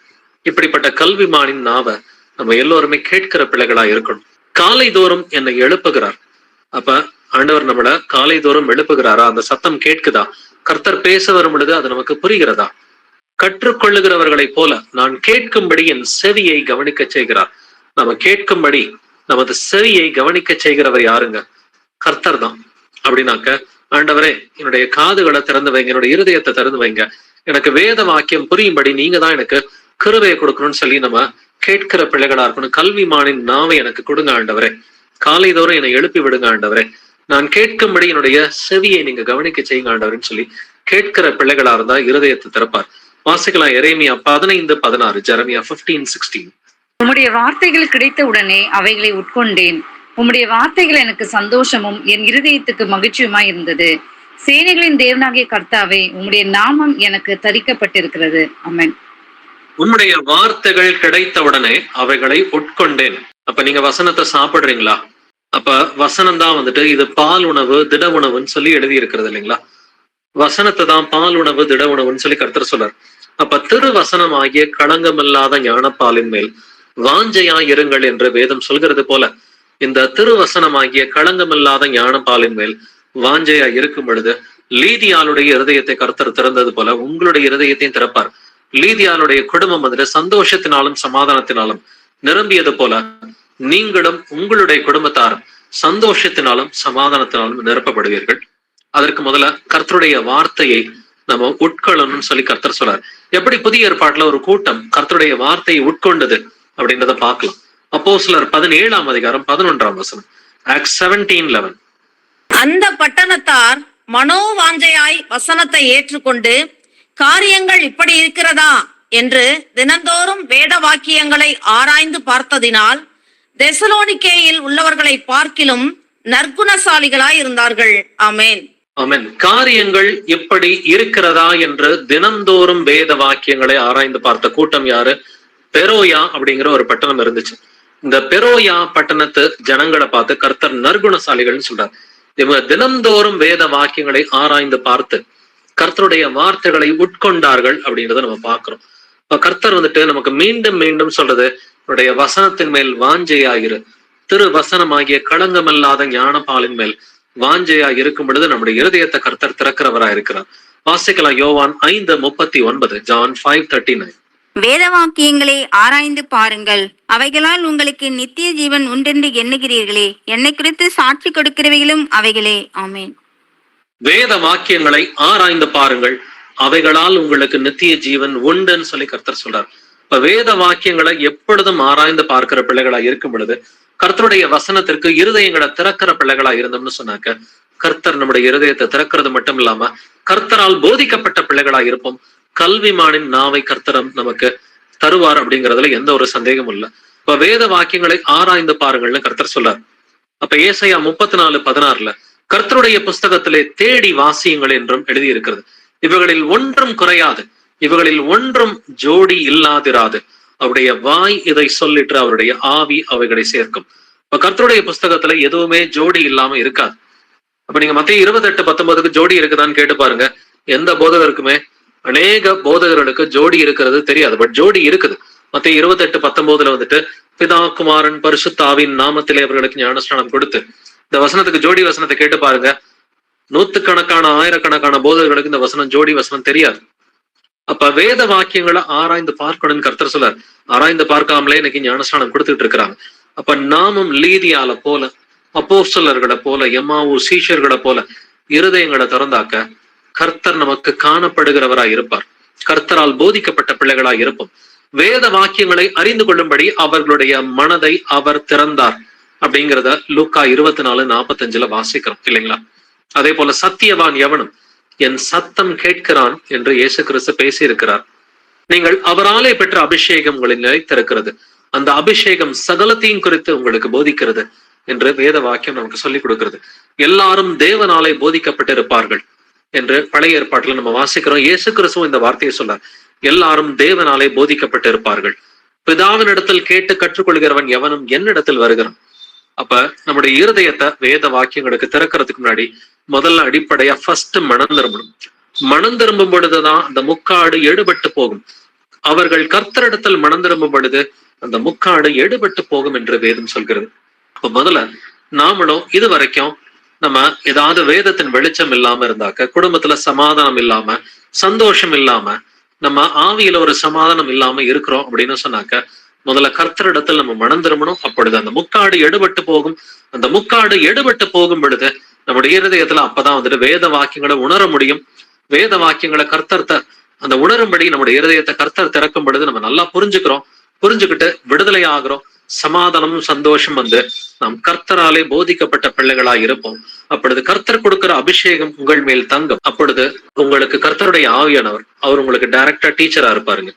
இப்படிப்பட்ட கல்விமானின் நாவை நம்ம எல்லோருமே கேட்கிற பிள்ளைகளா இருக்கணும். காலை தோறும் என்னை எழுப்புகிறார். அப்ப ஆண்டவர் நம்மள காலை தோறும் எழுப்புகிறாரா? அந்த சத்தம் கேட்குதா? கர்த்தர் பேச வரும் பொழுது அது நமக்கு புரிகிறதா? கற்றுக்கொள்ளுகிறவர்களை போல நான் கேட்கும்படி என் செவியை கவனிக்க செய்கிறார். நம்ம கேட்கும்படி நமது செவியை கவனிக்க செய்கிறவர் யாருங்க? கர்த்தர் தான். அப்படின்னாக்க, ஆண்டவரே என்னுடைய காதுகளை திறந்து வைங்க, என்னுடைய இருதயத்தை திறந்து வைங்க, எனக்கு வேத வாக்கியம் புரியும்படி நீங்க தான் எனக்கு கிருபையை கொடுக்கணும்னு சொல்லி நம்ம கேட்கிற பிள்ளைகளா இருக்கணும். கல்விமானின் நாவை எனக்கு கொடுங்க ஆண்டவரே, காலை தோறும் என்னை எழுப்பி விடுங்க ஆண்டவரே, நான் கேட்கும்படி என்னுடைய செவியை நீங்க கவனிக்க செய்யுங்க ஆண்டவர்ன்னு சொல்லி கேட்கிற பிள்ளைகளா இருந்தா இருதயத்தை திறப்பார். வாசிக்கலாம் எரேமியா 15:16, ஜெரமியா 15:16. உம்முடைய வார்த்தைகள் கிடைத்த உடனே அவைகளை உட்கொண்டேன். உம்முடைய வார்த்தைகள் எனக்கு சந்தோஷமும் என் இருதயத்துக்கு மகிழ்ச்சியுமாய் இருந்தது. சேனைகளின் தேவனாகிய கர்த்தாவே, உம்முடைய நாமம் எனக்கு தரிக்கப்பட்டிருக்கிறது. ஆமென். உம்முடைய வார்த்தைகள் கிடைத்த உடனே அவைகளை உட்கொண்டேன். அப்ப நீங்க வசனத்தை சாப்பிடுறீங்களா? அப்ப வசனம் தான் வந்துட்டு இது பால் உணவு திட உணவுன்னு சொல்லி எழுதி இருக்கிறது இல்லைங்களா? வசனத்தை தான் பால் உணவு திட உணவுன்னு சொல்லி கர்த்தர் சொல்றார். அப்ப திருவசனம் ஆகிய களங்கமில்லாத ஞானப்பாலின் மேல் வாஞ்சையா இருங்கள் என்று வேதம் சொல்கிறது போல, இந்த திருவசனமாகிய களங்கமில்லாத ஞானப்பாலின் மேல் வாஞ்சையா இருக்கும் பொழுது லீதியாளுடைய இருதயத்தை கர்த்தர் திறந்தது போல உங்களுடைய இருதயத்தையும் திறப்பார். லீதியாளுடைய குடும்பம் வந்துட்டு சந்தோஷத்தினாலும் சமாதானத்தினாலும் நிரம்பியது போல நீங்களும் உங்களுடைய குடும்பத்தாரும் சந்தோஷத்தினாலும் சமாதானத்தினாலும் நிரப்பப்படுவீர்கள். அதற்கு முதல்ல கர்த்தருடைய வார்த்தையை நம்ம உட்கொள்ளணும்னு சொல்லி கர்த்தர் சொல்றார். எப்படி புதிய ஏற்பாட்டுல ஒரு கூட்டம் கர்த்தருடைய வார்த்தையை உட்கொண்டது அப்படின்றத பார்க்கலாம். அப்போஸ்தலர் 17:11, Acts 17:11. அந்த பட்டணத்தார் மனோவாஞ்சையாய் வசனத்தை ஏற்றுக்கொண்டு காரியங்கள் இப்படி இருக்கிறதா என்று தினந்தோறும் வேத வாக்கியங்களை ஆராய்ந்து பார்த்ததினால் தெசலோனிக்கேயில் உள்ளவர்களை பார்க்கிலும் நற்குணசாலிகளாய் இருந்தார்கள். ஆமென். ஆமென். காரியங்கள் இப்படி இருக்கிறதா என்று தினந்தோறும் வேத வாக்கியங்களை ஆராய்ந்து பார்த்த கூட்டம் யாரு? பெரோயா அப்படிங்கிற ஒரு பட்டணம் இருந்துச்சு. இந்த பெரோயா பட்டணத்து ஜனங்களை பார்த்து கர்த்தர் நற்குணசாலிகள்னு சொல்றார். இவங்க தினந்தோறும் வேத வாக்கியங்களை ஆராய்ந்து பார்த்து கர்த்தருடைய வார்த்தைகளை உட்கொண்டார்கள் அப்படின்றத நம்ம பார்க்கிறோம். இப்ப கர்த்தர் வந்துட்டு நமக்கு மீண்டும் மீண்டும் சொல்றது, உடைய வசனத்தின் மேல் வாஞ்சையாயிரு, திரு வசனமாகிய களங்கமில்லாத ஞானபாலின் மேல் வாஞ்சையா இருக்கும் பொழுது நம்முடைய இருதயத்தை கர்த்தர் திறக்கிறவரா இருக்கிறார். வாசிக்கலாம் யோவான் 5:39, John 5:39. வேத வாக்கியங்களை ஆராய்ந்து பாருங்கள், அவைகளால் உங்களுக்கு நித்திய ஜீவன் உண்டென்று எண்ணுகிறீர்களே, என்னை குறித்து சாட்சி கொடுக்கிறவைகளும் அவைகளே. ஆமென். வேத வாக்கியங்களை ஆராய்ந்து பாருங்கள், அவைகளால் உங்களுக்கு நித்திய ஜீவன் உண்டுன்னு சொல்லி கர்த்தர் சொல்றார். இப்ப வேத வாக்கியங்களை எப்பொழுதும் ஆராய்ந்து பார்க்கிற பிள்ளைகளா இருக்கும் பொழுது கர்த்தருடைய வசனத்திற்கு இருதயங்களை திறக்கிற பிள்ளைகளா இருந்தோம்னு சொன்னாக்க கர்த்தர் நம்முடைய இருதயத்தை திறக்கிறது மட்டும் இல்லாம கர்த்தரால் போதிக்கப்பட்ட பிள்ளைகளா இருப்போம். கல்விமானின் நாவை கர்த்தரம் நமக்கு தருவார் அப்படிங்கிறதுல எந்த ஒரு சந்தேகமும் இல்லை. இப்ப வேத வாக்கியங்களை ஆராய்ந்து பாருங்கள்னு கர்த்தர் சொல்றார். அப்ப ஏசாயா 34:16 கர்த்தருடைய புஸ்தகத்திலே தேடி வாசியுங்கள் என்றும் எழுதி இருக்கிறது. இவைகளில் ஒன்றும் குறையாது, இவைகளில் ஒன்றும் ஜோடி இல்லாதிராது, அவருடைய வாய் இதை சொல்லிட்டு அவருடைய ஆவி அவைகளை சேர்க்கும். இப்ப கர்த்தருடைய புஸ்தகத்துல எதுவுமே ஜோடி இல்லாம இருக்காது. அப்ப நீங்க மத்திய 28:19 ஜோடி இருக்குதான்னு கேட்டு பாருங்க. எந்த போதகருக்குமே, அநேக போதகர்களுக்கு ஜோடி இருக்கிறது தெரியாது, பட் ஜோடி இருக்குது. மத்திய 28:19 வந்துட்டு பிதா குமாரன் பரிசுத்தாவின் நாமத்திலே அவர்களுக்கு ஞானஸ்நானம் கொடுத்து, இந்த வசனத்துக்கு ஜோடி வசனத்தை கேட்டு பாருங்க. நூத்துக்கணக்கான ஆயிரக்கணக்கான போதகர்களுக்கு இந்த வசனம் ஜோடி வசனம் தெரியாது. அப்ப வேத வாக்கியங்களை ஆராய்ந்து பார்க்கணும்னு கர்த்தர் சொல்றார். ஆராய்ந்து பார்க்காமலே இன்னைக்கு ஞானஸ்நானம் கொடுத்துட்டு இருக்கிறாங்க. அப்ப நாமும் லீதியால போல, அப்போஸ்தலர்களை போல, எம்மாவு சீஷர்களை போல இருதயங்களை திறந்தாக்க கர்த்தர் நமக்கு காணப்படுகிறவரா இருப்பார். கர்த்தரால் போதிக்கப்பட்ட பிள்ளைகளா இருப்போம். வேத வாக்கியங்களை அறிந்து கொள்ளும்படி அவர்களுடைய மனதை அவர் திறந்தார் அப்படிங்கிறத லூக்கா 24:45 வாசிக்கிறோம் இல்லைங்களா? அதே போல சத்தியவான் எவனும் என் சத்தம் கேட்கிறான் என்று இயேசு கிறிஸ்து பேசி இருக்கிறார். நீங்கள் அவராலே பெற்ற அபிஷேகம் உங்களை நிலைத்திருக்கிறது, அந்த அபிஷேகம் சகலத்தையும் குறித்து உங்களுக்கு போதிக்கிறது என்று வேத வாக்கியம் நமக்கு சொல்லிக் கொடுக்கிறது. எல்லாரும் தேவனாலே போதிக்கப்பட்டிருப்பார்கள் என்று பழைய ஏற்பாட்டுல நம்ம வாசிக்கிறோம். இயேசு கிறிஸ்துவும் இந்த வார்த்தையை சொல்றார், எல்லாரும் தேவனாலே போதிக்கப்பட்டிருப்பார்கள். பிதாவினிடத்தில் கேட்டு கற்றுக்கொள்கிறவன் எவனும் என்னிடத்தில் வருகிறான். அப்ப நம்முடைய இருதயத்தை வேத வாக்கியங்களுக்கு திறக்கிறதுக்கு முன்னாடி முதல்ல அடிப்படையா ஃபர்ஸ்ட் மனம் திரும்பணும். மனம் திரும்பும் பொழுதுதான் அந்த முக்காடு எடுபட்டு போகும். அவர்கள் கர்த்தரிடத்தில் மனம் திரும்பும் பொழுது அந்த முக்காடு எடுபட்டு போகும் என்று வேதம் சொல்கிறது. இப்ப முதல்ல நாமளும் இது வரைக்கும் நம்ம ஏதாவது வேதத்தின் வெளிச்சம் இல்லாம இருந்தாக்க, குடும்பத்துல சமாதானம் இல்லாம, சந்தோஷம் இல்லாம, நம்ம ஆவியில ஒரு சமாதானம் இல்லாம இருக்கிறோம் அப்படின்னு சொன்னாக்க, முதல்ல கர்த்தரிடத்தில் நம்ம மனம் திரும்பணும். அப்பொழுது அந்த முக்காடு எடுபட்டு போகும். அந்த முக்காடு எடுபட்டு போகும் பொழுது நம்முடைய இருதயத்துல அப்பதான் வந்துட்டு வேத வாக்கியங்களை உணர முடியும். வேத வாக்கியங்களை கர்த்தர்த்த அந்த உணரும்படி நம்முடைய இருதயத்தை கர்த்தர் திறக்கும் பொழுது நம்ம நல்லா புரிஞ்சுக்கிறோம். புரிஞ்சுக்கிட்டு விடுதலை ஆகிறோம். சமாதானமும் சந்தோஷம் வந்து நாம் கர்த்தராலே போதிக்கப்பட்ட பிள்ளைகளாய் இருப்போம். அப்பொழுது கர்த்தர் கொடுக்கிற அபிஷேகம் உங்கள் மேல் தங்கும். அப்பொழுது உங்களுக்கு கர்த்தருடைய ஆவியானவர், அவர் உங்களுக்கு டைரக்டா டீச்சரா இருப்பாருங்க.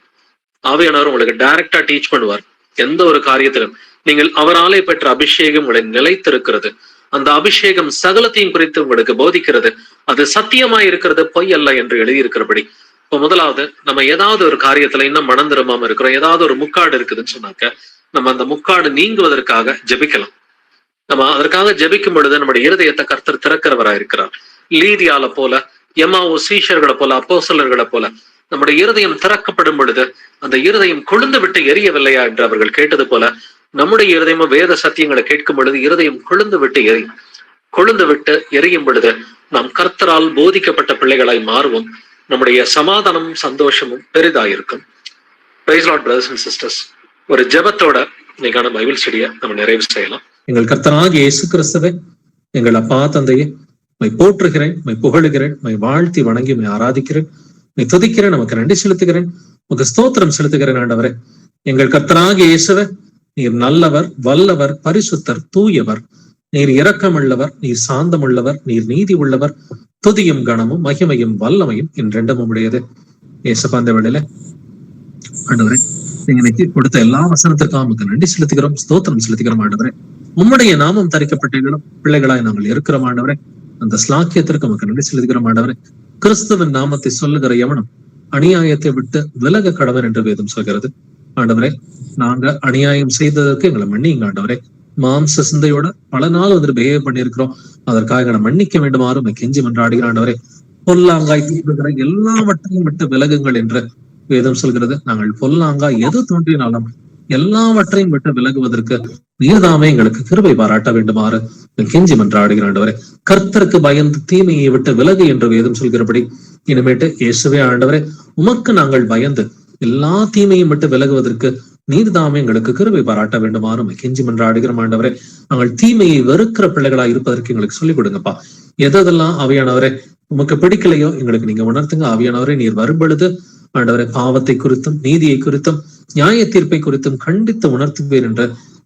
ஆவியானவர் உங்களுக்கு டைரக்டா டீச் பண்ணுவார். எந்த ஒரு காரியத்திலும் நீங்கள் அவராலே பெற்ற அபிஷேகம் உங்களை நிலைத்திருக்கிறது. அந்த அபிஷேகம் சகலத்தையும் குறித்து உங்களுக்கு போதிக்கிறது. அது சத்தியமாய் இருக்கிறது, பொய் அல்ல என்று எழுதியிருக்கிறபடி. இப்போ முதலாவது, நம்ம ஏதாவது ஒரு காரியத்துல இன்னும் மனம் திரும்பாம இருக்கிறோம், ஏதாவது ஒரு முக்காடு இருக்குதுன்னு சொன்னாக்க, நம்ம அந்த முக்காடு நீங்குவதற்காக ஜெபிக்கலாம். நம்ம அதற்காக ஜெபிக்கும் பொழுது நம்முடைய இருதயத்தை கர்த்தர் திறக்கிறவராய் இருக்கிறார். லீதியால போல, எம்மாவோ சீஷர்களை போல, அப்போஸ்தலர்களை போல நம்முடைய இருதயம் திறக்கப்படும் பொழுது அந்த இருதயம் கொழுந்து விட்டு எரியவில்லையா என்று அவர்கள் கேட்டது போல, நம்முடைய இருதயமும் வேத சத்தியங்களை கேட்கும் பொழுது இருதயம் கொழுந்து விட்டு எரியும் பொழுது நாம் கர்த்தரால் போதிக்கப்பட்ட பிள்ளைகளாய் மாறுவோம். நம்முடைய சமாதானமும் சந்தோஷமும் பெரிதாயிருக்கும். Praise lord brothers and sisters. ஒரு ஜெபத்தோட இன்னைக்கான பைபிள் ஸ்டடியை நம்ம நிறைவு செய்யலாம். எங்கள் கர்த்தராகிய இயேசு கிறிஸ்துவே, எங்கள் அப்பா தந்தையே, மை போற்றுகிறேன், மை புகழுகிறேன், மை வாழ்த்தி வணங்கி மை ஆராதிக்கிறேன், மை துதிக்கிறேன், நமக்கு நன்றி செலுத்துகிறேன், உமக்கு ஸ்தோத்திரம் செலுத்துகிறேன். ஆண்டவரே, எங்கள் கர்த்தராகிய இயேசுவே, நீர் நல்லவர், வல்லவர், பரிசுத்தர், தூயவர், நீர் இரக்கமுள்ளவர், நீர் சாந்தமுள்ளவர், நீர் நீதி உள்ளவர். துதியும் கணமும் மகிமையும் வல்லமையும் என்றெண்டும் உடையது. இயேசுப்பா, அந்த வேளையில ஆண்டவரே, நீங்க இன்னைக்கு கொடுத்த எல்லா வசனத்திற்கும் நமக்கு நன்றி செலுத்துகிறோம், ஸ்தோத்திரம் செலுத்துகிறோம். ஆண்டவரே, உம்முடைய நாமம் தரிக்கப்பட்ட பிள்ளைகளாய் நாங்கள் இருக்கிறோம். ஆண்டவரே, அந்த ஸ்லாக்கியத்திற்கு நமக்கு நன்றி செலுத்துகிறோம். ஆண்டவரே, கிறிஸ்துவின் நாமத்தை சொல்லுகிற எவனும் அநியாயத்தை விட்டு விலக கடவன் என்று வேதம் சொல்கிறது. ஆண்டவரே, நாங்க அநியாயம் செய்ததற்கு எங்களை மன்னிங்க. ஆண்டவரே, மாம்ச சிந்தையோட பல நாள் வந்துட்டு பிஹேவ் பண்ணியிருக்கிறோம், அதற்காக எங்களை மன்னிக்க வேண்டுமாறு கெஞ்சி மன்றாடுகிற. ஆண்டவரே, பொல்லாங்காய் தூண்டுகிற எல்லாவற்றையும் விட்டு விலகுங்கள் என்று வேதம் சொல்கிறது. நாங்கள் பொல்லாங்காய் எது தோன்றினாலும் எல்லாவற்றையும் விட்டு விலகுவதற்கு நீர்தாமே எங்களுக்கு கிருபை பாராட்ட வேண்டுமாறு கெஞ்சி மன்றாடுகிற. ஆண்டவரே, கர்த்தருக்கு பயந்து தீமையை விட்டு விலகு என்று வேதம் சொல்கிறபடி இனிமேட்டு இயேசுவே ஆண்டவரே, உமக்கு நாங்கள் பயந்து எல்லா தீமையும் விட்டு விலகுவதற்கு நீர்தாமே எங்களுக்கு கிருபை பாராட்ட வேண்டுமாறு கெஞ்சி மன்றாடுகிறோம். ஆண்டவரே, நாங்கள் தீமையை வெறுக்கிற பிள்ளைகளா இருப்பதற்கு எங்களுக்கு சொல்லிக் கொடுங்கப்பா. எதெல்லாம் ஆவியானவரே உமக்கு பிடிக்கலையோ எங்களுக்கு நீங்க உணர்த்துங்க. ஆவியானவரே, நீர் வரும்பொழுது ஆண்டவரே, பாவத்தை குறித்தும் நீதியை குறித்தும் நியாய தீர்ப்பை குறித்தும் கண்டித்து உணர்த்துவேன் என்ற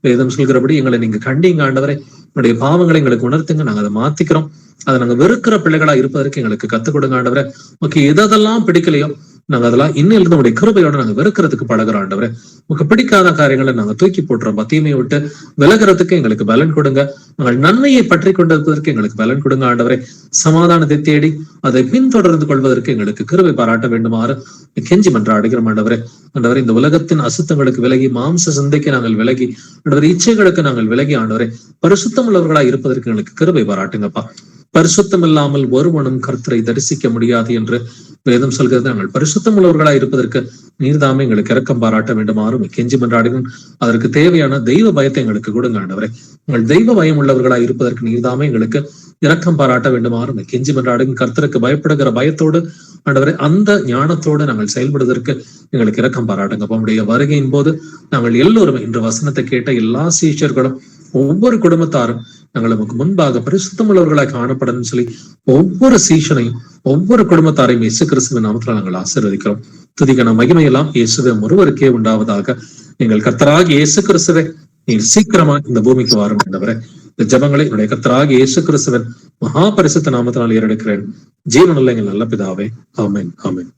வேதம் சொல்கிறபடி எங்களை நீங்க கண்டிங்க. ஆண்டவரே, உங்களுடைய பாவங்களை எங்களுக்கு உணர்த்துங்க, நாங்க அதை மாத்திக்கிறோம். அதை நாங்க வெறுக்கிற பிள்ளைகளா இருப்பதற்கு எங்களுக்கு கத்துக் கொடுங்க. ஆண்டவரே, உனக்கு எதெல்லாம் பிடிக்கலையோ நாங்க அதெல்லாம் இன்னிலிருந்து நம்முடைய கிருபையோட நாங்க வெறுக்கிறதுக்கு பழகிறோம். ஆண்டவரே, உனக்கு பிடிக்காத காரியங்களை நாங்க தூக்கி போட்டுறோம். தீமையை விட்டு விலகிறதுக்கு எங்களுக்கு பலன் கொடுங்க. நாங்கள் நன்மையை பற்றி கொண்டிருப்பதற்கு எங்களுக்கு பலன் கொடுங்க. ஆண்டவரே, சமாதானத்தை தேடி அதை பின்தொடர்ந்து கொள்வதற்கு எங்களுக்கு கிருபை பாராட்ட வேண்டுமாறு கெஞ்சி மன்றாடுகிறோம். ஆண்டவரே, ஆண்டவரே, இந்த உலகத்தின் அசுத்தங்களுக்கு விலகி, மாம்ச சிந்தைக்கு நாங்கள் விலகி, ஆண்டவரே, இச்சைகளுக்கு நாங்கள் விலகி, ஆண்டவரே, பரிசுத்தம் உள்ளவர்களா இருப்பதற்கு எங்களுக்கு கிருபை பாராட்டுங்கப்பா. பரிசுத்தம் இல்லாமல் ஒருவனும் கர்த்தரை தரிசிக்க முடியாது என்று வேதம் சொல்கிறது. நாங்கள் பரிசுத்தம் உள்ளவர்களா இருப்பதற்கு நீர்தாமே எங்களுக்கு இரக்கம் பாராட்ட வேண்டுமாறும் கெஞ்சி மன்றாடுகிறோம். அதற்கு தேவையான தெய்வ பயத்தை எங்களுக்கு கொடுங்க. ஆண்டவரே, உங்கள் தெய்வ பயம் உள்ளவர்களா இருப்பதற்கு நீர்தாமே எங்களுக்கு இரக்கம் பாராட்ட வேண்டுமாறும் கெஞ்சி மன்றாடுகிறோம். கர்த்தருக்கு பயப்படுகிற பயத்தோடு ஆண்டவரே, அந்த ஞானத்தோடு நாங்கள் செயல்படுவதற்கு எங்களுக்கு இரக்கம் பாராட்டுங்க. நம்முடைய வருகையின் போது நாங்கள் எல்லோரும் இன்று வசனத்தை கேட்ட எல்லா சீஷர்களும் ஒவ்வொரு குடும்பத்தாரும் நாங்கள் நமக்கு முன்பாக பரிசுத்தம் உள்ளவர்களாக காணப்படும் சொல்லி ஒவ்வொரு சீஷனையும் ஒவ்வொரு குடும்பத்தாரையும் இயேசு கிறிஸ்துவின் நாமத்தில் நாங்கள் ஆசீர்வதிக்கிறோம். துதிக்கான மகிமையெல்லாம் இயேசுவே ஒருவருக்கே உண்டாவதாக. எங்கள் கர்த்தராகிய இயேசு கிறிஸ்துவே, நீர் சீக்கிரமா இந்த பூமிக்கு வாரும். ஆண்டவரே, இந்த ஜெபங்களை என்னுடைய கர்த்தராகிய இயேசு கிறிஸ்துவின் மகா பரிசுத்த நாமத்தினால் ஏறெடுக்கிறேன். ஜீவனுள்ள எங்கள் நல்ல பிதாவே, ஆமென், ஆமென்.